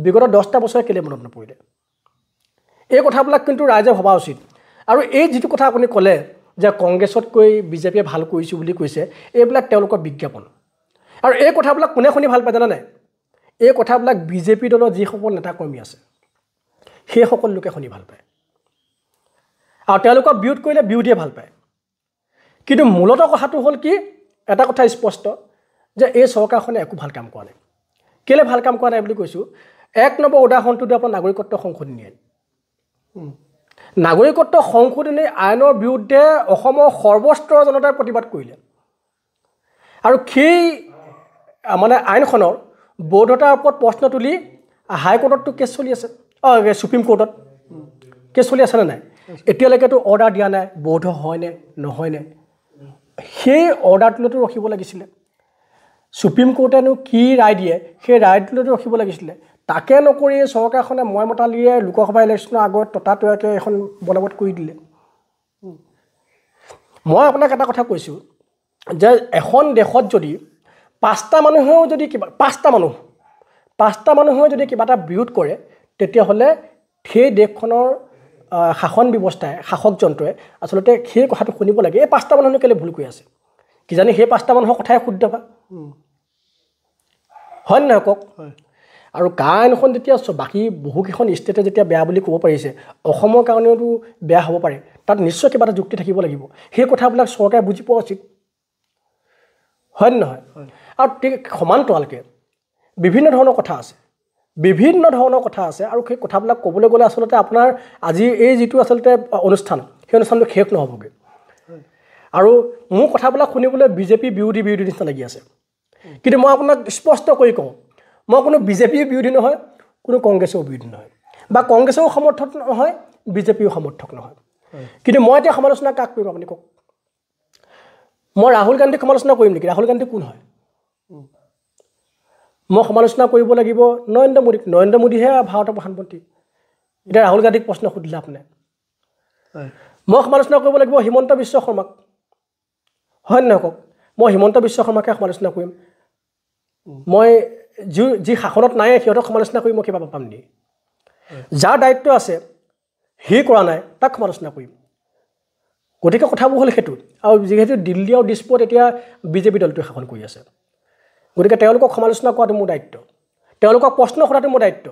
বিগত 10টা বছৰে কেলৈ মনত নপৰিলে? এই কথাবিলাক কিন্তু ৰাইজে ভবা উচিত। আৰু এই যিটো কথা আপুনি ক'লে যে কংগ্ৰেছতকৈ বিজেপিয়ে ভাল কৰিছোঁ বুলি কৈছে, এইবিলাক তেওঁলোকৰ বিজ্ঞাপন। আৰু এই কথাবিলাক কোনে শুনি ভাল পায় জানেনে? এই কথাবিলাক বিজেপি দলৰ যিসকল নেতাকৰ্মী আছে সেই সকলো লোকে শুনি ভাল পায়। আৰু তেওঁলোকক বিৰোধ কৰিলে বিৰোধীয়ে ভাল পায়। কিন্তু মূলতঃ কথাটো হ'ল কি, এটা কথা স্পষ্ট যে এই চৰকাৰখনে একো ভাল কাম কৰা নাই। কেলৈ ভাল কাম কৰা নাই বুলি কৈছোঁ, 1 নম্বৰ উদাহৰণটো দি আপোনাৰ নাগৰিকত্ব সংশোধনী আইন। নাগৰিকত্ব সংশোধনী আইনৰ বিৰুদ্ধে অসমৰ সৰ্বস্তৰৰ জনতাই প্ৰতিবাদ কৰিলে। আৰু সেই মানে আইনখনৰ বৈধতাৰ ওপৰত প্ৰশ্ন তুলি হাইকোৰ্টততো কেছ চলি আছে, সুপ্ৰিম কোৰ্টত কেছ চলি আছেনে নাই? এতিয়ালৈকেতো অৰ্ডাৰ দিয়া নাই বৈধ হয়নে নহয়নে। সেই অৰ্ডাৰটোলৈতো ৰখিব লাগিছিলে। সুপ্ৰিম কোৰ্টেনো কি ৰায় দিয়ে সেই ৰায়টোলৈতো ৰখিব লাগিছিলে। তাকে নকৰি চৰকাৰখনে মই মতালিৰে লোকসভা ইলেকশ্যনৰ আগত ততাতৈয়াকৈ এখন বলবৎ কৰি দিলে। মই আপোনাক এটা কথা কৈছোঁ যে এখন দেশত যদি 5টা মানুহেও যদি কিবা এটা বিৰোধ কৰে, তেতিয়াহ'লে সেই দেশখনৰ শাসন ব্যৱস্থাই শাসকযন্ত্ৰই আচলতে সেই কথাটো শুনিব লাগে, এই 5টা মানুহে কেলৈ ভুল কৰি আছে, কিজানি সেই 5টা মানুহৰ কথাই শুদ্ধ বা হয় নহয় কওক। আৰু কা আইনখন যেতিয়া বাকী বহুকেইখন ষ্টেটে যেতিয়া বেয়া বুলি ক'ব পাৰিছে, অসমৰ কাৰণেওতো বেয়া হ'ব পাৰে, তাত নিশ্চয় কিবা এটা যুক্তি থাকিব লাগিব। সেই কথাবিলাক চৰকাৰে বুজি পোৱা উচিত, হয় নহয়? আৰু সমান্তৰালকৈ বিভিন্ন ধৰণৰ কথা আছে, আৰু সেই কথাবিলাক ক'বলৈ গ'লে আচলতে আপোনাৰ আজি এই যিটো আচলতে অনুষ্ঠান, সেই অনুষ্ঠানটো শেষ নহ'বগৈ। আৰু মোৰ কথাবিলাক শুনিবলৈ বিজেপি বিৰোধী নিচিনা লাগি আছে। কিন্তু মই আপোনাক স্পষ্ট কৰি কওঁ, মই কোনো বিজেপিৰ বিৰোধী নহয়, কোনো কংগ্ৰেছৰ বিৰোধী নহয়, বা কংগ্ৰেছৰো সমৰ্থক নহয়, বিজেপিও সমৰ্থক নহয়। কিন্তু মই এতিয়া সমালোচনা কাক কৰিম আপুনি কওক? মই ৰাহুল গান্ধীক সমালোচনা কৰিম নেকি? ৰাহুল গান্ধী কোন হয়? মই সমালোচনা কৰিব লাগিব নৰেন্দ্ৰ মোদীহে ভাৰতৰ প্ৰধানমন্ত্ৰী। এতিয়া ৰাহুল গান্ধীক প্ৰশ্ন সুধিলে আপুনি, মই সমালোচনা কৰিব লাগিব হিমন্ত বিশ্ব শৰ্মাক, হয় নহয় কওক? মই হিমন্ত বিশ্ব শৰ্মাকে সমালোচনা কৰিম। মই যি শাসনত নাই সিহঁতক সমালোচনা কৰি মই কিবা পাম নেকি? যাৰ দায়িত্ব আছে সি কৰা নাই তাক সমালোচনা কৰিম। গতিকে কথাবোৰ হ'ল সেইটো। আৰু যিহেতু দিল্লী আৰু দিছপুৰত এতিয়া বিজেপি দলটোৱে শাসন কৰি আছে, গতিকে তেওঁলোকক সমালোচনা কৰাটো মোৰ দায়িত্ব, তেওঁলোকক প্ৰশ্ন সোধাটো মোৰ দায়িত্ব।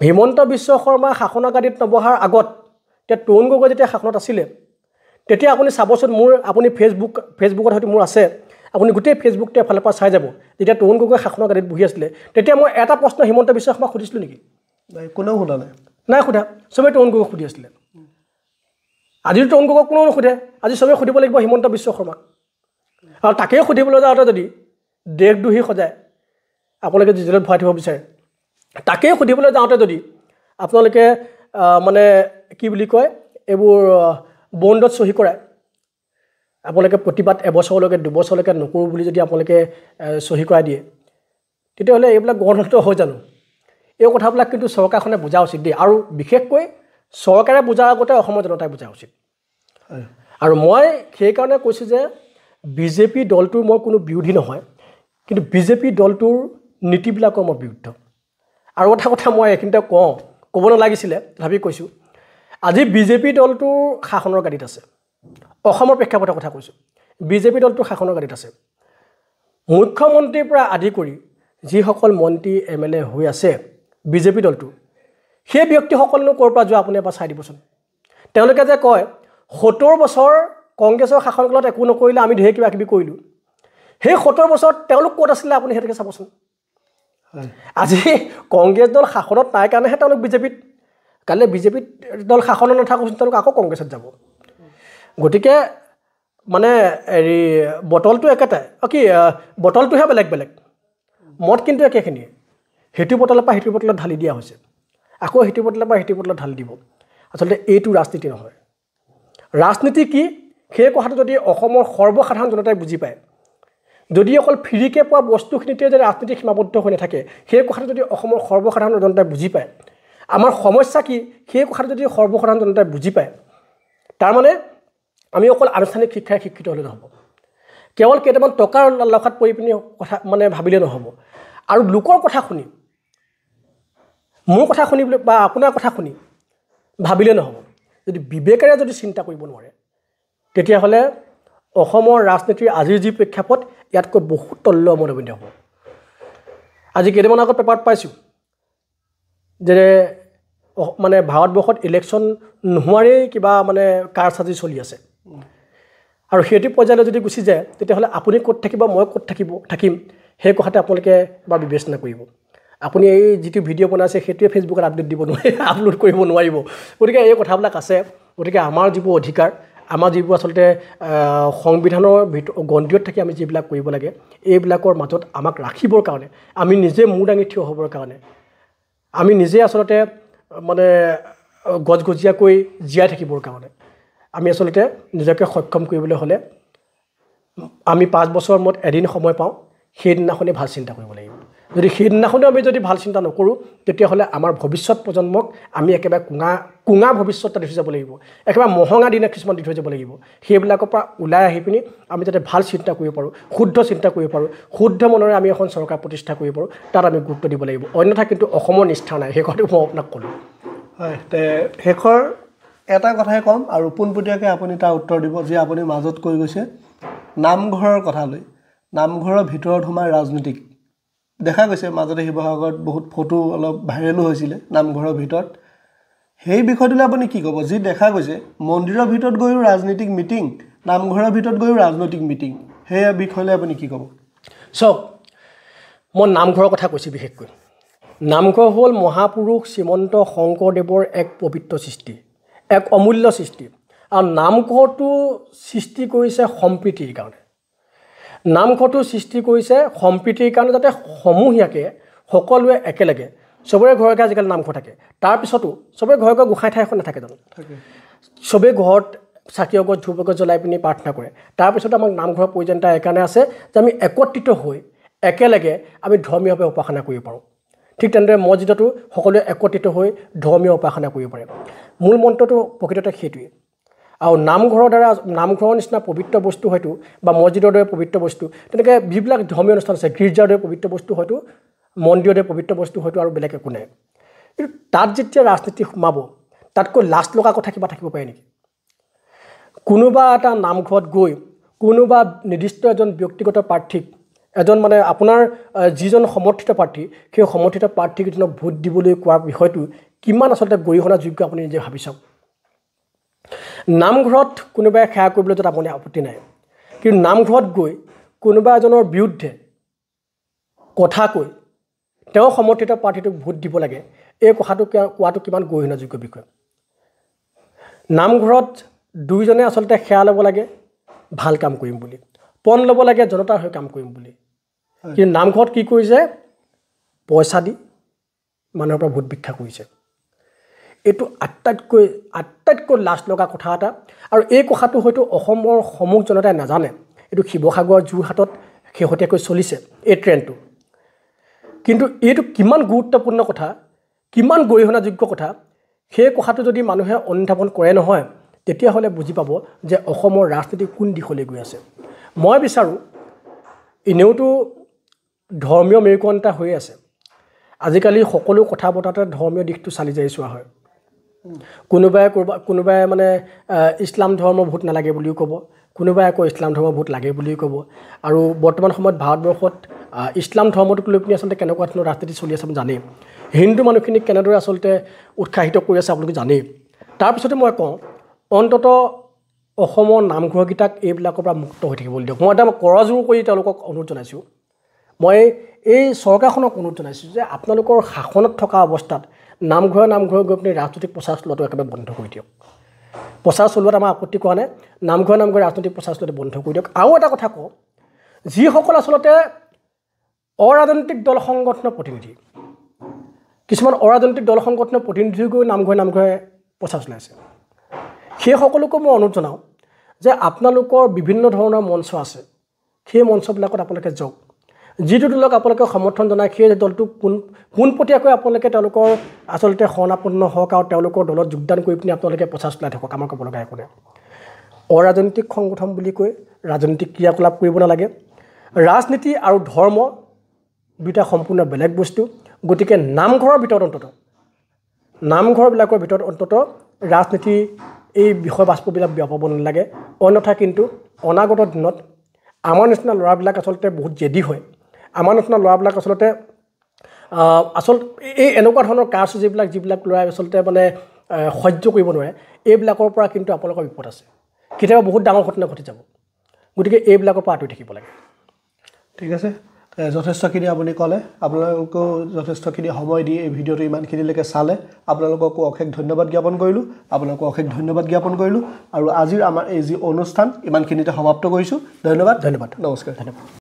হিমন্ত বিশ্ব শৰ্মা শাসনৰ গাদীত নবহাৰ আগত, এতিয়া তৰুণ গগৈ যেতিয়া শাসনত আছিলে, তেতিয়া আপুনি চাবচোন, আপুনি ফেচবুকত হয়তো মোৰ আছে, আপুনি গোটেই ফেচবুকটো এফালৰ পৰা চাই যাব, যেতিয়া তৰুণ গগৈ শাসনৰ গাদীত বহি আছিলে, তেতিয়া মই এটা প্ৰশ্ন হিমন্ত বিশ্ব শৰ্মাক সুধিছিলোঁ নেকি? কোনেও সোধা নাই সোধা, চবেই তৰুণ গগৈক সুধি আছিলে। আজিতো তৰুণ গগৈক কোনেও নুসুধে, আজি চবেই সুধিব লাগিব হিমন্ত বিশ্ব শৰ্মাক। আৰু তাকেই সুধিবলৈ যাওঁতে যদি দেশদ্ৰোহী সজায় আপোনালোকে জেলত ভৰাই থ'ব বিচাৰে, তাকেই সুধিবলৈ যাওঁতে যদি আপোনালোকে মানে কি বুলি কয়, এইবোৰ বণ্ডত চহী কৰায়, আপোনালোকে প্ৰতিবাদ 1 বছৰলৈকে 2 বছৰলৈকে নকৰোঁ বুলি যদি আপোনালোকে চহী কৰাই দিয়ে, তেতিয়াহ'লে এইবিলাক গণতন্ত্ৰ হৈ জানো? এই কথাবিলাক কিন্তু চৰকাৰখনে বুজা উচিত দেই। আৰু বিশেষকৈ চৰকাৰে বুজাৰ আগতে অসমৰ জনতাই বুজা উচিত। আৰু মই সেইকাৰণে কৈছোঁ যে বিজেপি দলটোৰ মই কোনো বিৰোধী নহয়, কিন্তু বিজেপি দলটোৰ নীতিবিলাকৰ মই বিৰুদ্ধ। আৰু এটা কথা মই এইখিনিতে ক'ব নালাগিছিলে, তথাপি কৈছোঁ, আজি বিজেপি দলটোৰ শাসনৰ গাদীত আছে, অসমৰ প্ৰেক্ষাপটৰ কথা কৈছোঁ, বিজেপি দলটোৰ শাসনৰ গাদীত আছে। মুখ্যমন্ত্ৰীৰ পৰা আদি কৰি যিসকল মন্ত্ৰী MLA হৈ আছে বিজেপি দলটো সেই ব্যক্তিসকলনো ক'ৰ পৰা যোৱা আপুনি এবাৰ চাই দিবচোন তেওঁলোকে যে কয় ৭০ বছৰ কংগ্ৰেছৰ শাসনকালত একো নকৰিলে আমি ঢেৰ কিবা কিবি কৰিলোঁ সেই ৭০ বছৰত তেওঁলোক ক'ত আছিলে আপুনি সেইটোকে চাবচোন আজি কংগ্ৰেছ দল শাসনত নাই কাৰণেহে তেওঁলোক বিজেপিত কাইলৈ বিজেপিত দল শাসনত নাথাকোচোন তেওঁলোক আকৌ কংগ্ৰেছত যাব গতিকে মানে হেৰি বটলটো একেটাই কি বটলটোহে বেলেগ বেলেগ মদ কিন্তু একেখিনিয়ে সেইটো বটলৰ পৰা সেইটো বটলত ঢালি দিয়া হৈছে আকৌ সেইটো বটলৰ পৰা সেইটো বটলত ঢালি দিব আচলতে এইটো ৰাজনীতি নহয় ৰাজনীতি কি সেই কথাটো যদি অসমৰ সৰ্বসাধাৰণ জনতাই বুজি পায় যদি অকল ফ্ৰীকে পোৱা বস্তুখিনিতে যদি ৰাজনীতি সীমাবদ্ধ হৈ নাথাকে সেই কথাটো যদি অসমৰ সৰ্বসাধাৰণ জনতাই বুজি পায় আমাৰ সমস্যা কি সেই কথাটো যদি সৰ্বসাধাৰণ জনতাই বুজি পায় তাৰমানে আমি অকল আনুষ্ঠানিক শিক্ষাৰে শিক্ষিত হ'লে নহ'ব কেৱল কেইটামান টকাৰ লালসাত পৰি পিনি কথা মানে ভাবিলে নহ'ব আৰু লোকৰ কথা শুনি মোৰ কথা শুনি বা আপোনাৰ কথা শুনি ভাবিলে নহ'ব যদি বিবেকেৰে যদি চিন্তা কৰিব নোৱাৰে তেতিয়াহ'লে অসমৰ ৰাজনীতিৰ আজিৰ যি প্ৰেক্ষাপট ইয়াতকৈ বহুত তল্য মনোবিন্দ হ'ব আজি কেইটামান আগত পেপাৰত পাইছোঁ যে মানে ভাৰতবৰ্ষত ইলেকশ্যন নোহোৱাৰেই কিবা মানে কাৰসাজি চলি আছে আৰু সেইটো পৰ্যায়লৈ যদি গুচি যায় তেতিয়াহ'লে আপুনি ক'ত থাকিব মই ক'ত থাকিম সেই কথাতে আপোনালোকে বা বিবেচনা কৰিব আপুনি এই যিটো ভিডিঅ' বনাইছে সেইটোৱে ফেচবুকত আপডেট দিব নোৱাৰে আপলোড কৰিব নোৱাৰিব গতিকে এই কথাবিলাক আছে গতিকে আমাৰ যিবোৰ অধিকাৰ আমাৰ যিবোৰ আচলতে সংবিধানৰ গণ্ডিত থাকি আমি যিবিলাক কৰিব লাগে এইবিলাকৰ মাজত আমাক ৰাখিবৰ কাৰণে আমি নিজে মূৰ দাঙি থিয় হ'বৰ কাৰণে আমি নিজে আচলতে মানে গজগজীয়াকৈ জীয়াই থাকিবৰ কাৰণে আমি আচলতে নিজকে সক্ষম কৰিবলৈ হ'লে আমি 5 বছৰ মূৰত এদিন সময় পাওঁ সেইদিনাখনেই ভাল চিন্তা কৰিব লাগিব যদি সেইদিনাখনে আমি যদি ভাল চিন্তা নকৰোঁ তেতিয়াহ'লে আমাৰ ভৱিষ্যত প্ৰজন্মক আমি একেবাৰে কুঙা ভৱিষ্যত দি থৈ যাব লাগিব একেবাৰে মহঙা দিনা কিছুমান দি থৈ যাব লাগিব সেইবিলাকৰ পৰা ওলাই আহি পিনি আমি যাতে ভাল চিন্তা কৰিব পাৰোঁ শুদ্ধ চিন্তা কৰিব পাৰোঁ শুদ্ধ মনেৰে আমি এখন চৰকাৰ প্ৰতিষ্ঠা কৰিব পাৰোঁ তাত আমি গুৰুত্ব দিব লাগিব অন্যথা কিন্তু অসমৰ নিষ্ঠা নাই সেই কথাটো মই আপোনাক ক'লোঁ হয় তে শেষৰ এটা কথাই ক'ম আৰু পোনপটীয়াকৈ আপুনি তাৰ উত্তৰ দিব যে আপুনি মাজত কৈ গৈছে নামঘৰৰ কথা লৈ নামঘৰৰ ভিতৰত সোমাই ৰাজনীতিক দেখা গৈছে মাজতে শিৱসাগৰত বহুত ফটো অলপ ভাইৰেলো হৈছিলে নামঘৰৰ ভিতৰত সেই বিষয়টোলৈ আপুনি কি ক'ব যি দেখা গৈছে মন্দিৰৰ ভিতৰত গৈও ৰাজনীতিক মিটিং নামঘৰৰ ভিতৰত গৈও ৰাজনৈতিক মিটিং সেই বিষয়লৈ আপুনি কি ক'ব চাওক মই নামঘৰৰ কথা কৈছোঁ বিশেষকৈ নামঘৰ হ'ল মহাপুৰুষ শ্ৰীমন্ত শংকৰদেৱৰ এক পবিত্ৰ সৃষ্টি এক অমূল্য সৃষ্টি আৰু নামঘৰটো সৃষ্টি কৰিছে সম্প্ৰীতিৰ কাৰণে নামঘৰটো সৃষ্টি কৰিছে সম্প্ৰীতিৰ কাৰণে যাতে সমূহীয়াকৈ সকলোৱে একেলগে চবৰে ঘৰতে আজিকালি নামঘৰ থাকে তাৰপিছতো চবৰে ঘৰে ঘৰে গোসাঁই ঠাই এখন নাথাকে জানো চবেই ঘৰত চাকি অগজ ধূপ অগজ জ্বলাই পিনি প্ৰাৰ্থনা কৰে তাৰপিছত আমাক নামঘৰৰ প্ৰয়োজনীয়তা এইকাৰণে আছে যে আমি একত্ৰিত হৈ একেলগে আমি ধৰ্মীয়ভাৱে উপাসনা কৰিব পাৰোঁ ঠিক তেনেদৰে মছজিদতো সকলোৱে একত্ৰিত হৈ ধৰ্মীয় উপাসনা কৰিব পাৰে মূল মন্ত্ৰটো প্ৰকৃততে সেইটোৱেই আৰু নামঘৰৰ দ্বাৰা নামঘৰৰ নিচিনা পবিত্ৰ বস্তু হয়তো বা মছজিদৰ দৰে পবিত্ৰ বস্তু তেনেকৈ যিবিলাক ধৰ্মীয় অনুষ্ঠান আছে গীৰ্জাৰ দৰে পবিত্ৰ বস্তু হয়তো মন্দিৰৰ দৰে পবিত্ৰ বস্তু হয়তো আৰু বেলেগ একো নাই কিন্তু তাত যেতিয়া ৰাজনীতি সোমাব তাতকৈ লাজ লগা কথা কিবা থাকিব পাৰে নেকি কোনোবা এটা নামঘৰত গৈ কোনোবা নিৰ্দিষ্ট এজন ব্যক্তিগত প্ৰাৰ্থীক এজন মানে আপোনাৰ যিজন সমৰ্থিত প্ৰাৰ্থী সেই সমৰ্থিত প্ৰাৰ্থীকেইজনক ভোট দিবলৈ কোৱা বিষয়টো কিমান আচলতে গৰিহণাযোগ্য আপুনি নিজে ভাবি চাওক নামঘৰত কোনোবাই সেৱা কৰিবলৈ যাতে আপুনি আপত্তি নাই কিন্তু নামঘৰত গৈ কোনোবা এজনৰ বিৰুদ্ধে কথা কৈ তেওঁ সমৰ্থিত প্ৰাৰ্থীটোক ভোট দিব লাগে এই কথাটো কোৱাটো কিমান গৰিহণাযোগ্য বিষয় নামঘৰত দুইজনে আচলতে সেৱা ল'ব লাগে ভাল কাম কৰিম বুলি পণ ল'ব লাগে জনতাৰ হৈ কাম কৰিম বুলি কিন্তু নামঘৰত কি কৰিছে পইচা দি মানুহৰ পৰা ভোট ভিক্ষা কৰিছে এইটো আটাইতকৈ লাজ লগা কথা এটা আৰু এই কথাটো হয়তো অসমৰ সমূহ জনতাই নাজানে এইটো শিৱসাগৰ যোৰহাটত শেহতীয়াকৈ চলিছে এই ট্ৰেণ্ডটো কিন্তু এইটো কিমান গুৰুত্বপূৰ্ণ কথা কিমান গৰিহণাযোগ্য কথা সেই কথাটো যদি মানুহে অনুধাৱন কৰে নহয় তেতিয়াহ'লে বুজি পাব যে অসমৰ ৰাজনীতি কোন দিশলৈ গৈ আছে মই বিচাৰোঁ এনেওতো ধৰ্মীয় মেৰুকৰণ এটা হৈ আছে আজিকালি সকলো কথা বতৰাতে ধৰ্মীয় দিশটো চালি জাৰি চোৱা হয় কোনোবাই মানে ইছলাম ধৰ্ম ভোট নালাগে বুলিও ক'ব, কোনোবাই আকৌ ইছলাম ধৰ্ম ভোট লাগে বুলিও ক'ব। আৰু বৰ্তমান সময়ত ভাৰতবৰ্ষত ইছলাম ধৰ্মটোক লৈ পিনি আচলতে কেনেকুৱা ধৰণৰ ৰাজনীতি চলি আছে আপুনি জানেই, হিন্দু মানুহখিনিক কেনেদৰে আচলতে উৎসাহিত কৰি আছে আপোনালোকে জানেই। তাৰপিছতে মই কওঁ অন্ততঃ অসমৰ নামঘৰকেইটাক এইবিলাকৰ পৰা মুক্ত হৈ থাকিবলৈ দিয়ক। মই এটা কৰজোৰ কৰি তেওঁলোকক অনুৰোধ জনাইছোঁ, মই এই চৰকাৰখনক অনুৰোধ জনাইছোঁ যে আপোনালোকৰ শাসনত থকা অৱস্থাত নামঘৰে গৈ পিনি ৰাজনৈতিক প্ৰচাৰ চলোৱাটো একেবাৰে বন্ধ কৰি দিয়ক। প্ৰচাৰ চলোৱাত আমাৰ আপত্তি কৰা নাই, নামঘৰে ৰাজনৈতিক প্ৰচাৰ চলোৱাটো বন্ধ কৰি দিয়ক। আৰু এটা কথা কওঁ, যিসকল আচলতে অৰাজনৈতিক দল সংগঠনৰ প্ৰতিনিধি, কিছুমান অৰাজনৈতিক দল সংগঠনৰ প্ৰতিনিধি গৈ নামঘৰে প্ৰচাৰ চলাইছে, সেইসকলকো মই অনুৰোধ জনাওঁ যে আপোনালোকৰ বিভিন্ন ধৰণৰ মঞ্চ আছে, সেই মঞ্চবিলাকত আপোনালোকে যাওক। যিটো দলক আপোনালোকে সমৰ্থন জনায় সেই দলটো পোনপটীয়াকৈ আপোনালোকে তেওঁলোকৰ আচলতে শৰণাপন্ন হওক আৰু তেওঁলোকৰ দলত যোগদান কৰি পিনি আপোনালোকে প্ৰচাৰ চলাই থাকক, আমাৰ ক'ব লগা একো নাই। অৰাজনৈতিক সংগঠন বুলি কৈ ৰাজনৈতিক ক্ৰিয়াকলাপ কৰিব নালাগে। ৰাজনীতি আৰু ধৰ্ম দুটা সম্পূৰ্ণ বেলেগ বস্তু। গতিকে নামঘৰবিলাকৰ ভিতৰত অন্ততঃ ৰাজনীতি এই বিষয়বস্তুবিলাক বিয়পাব নালাগে। অন্যথা কিন্তু অনাগত দিনত আমাৰ নিচিনা ল'ৰাবিলাক আচলতে বহুত জেদি হয়, আমাৰ নিচিনা ল'ৰাবিলাক আচলতে এই এনেকুৱা ধৰণৰ যিবিলাক ল'ৰাই আচলতে মানে সহ্য কৰিব নোৱাৰে, এইবিলাকৰ পৰা কিন্তু আপোনালোকৰ বিপদ আছে, কেতিয়াবা বহুত ডাঙৰ ঘটনা ঘটি যাব। গতিকে এইবিলাকৰ পৰা আঁতৰি থাকিব লাগে। ঠিক আছে, যথেষ্টখিনি আপুনি ক'লে, আপোনালোকেও যথেষ্টখিনি সময় দি এই ভিডিঅ'টো ইমানখিনিলৈকে চালে, আপোনালোককো অশেষ ধন্যবাদ জ্ঞাপন কৰিলোঁ, আৰু আজিৰ আমাৰ এই যি অনুষ্ঠান ইমানখিনিতে সমাপ্ত কৰিছোঁ। ধন্যবাদ, নমস্কাৰ।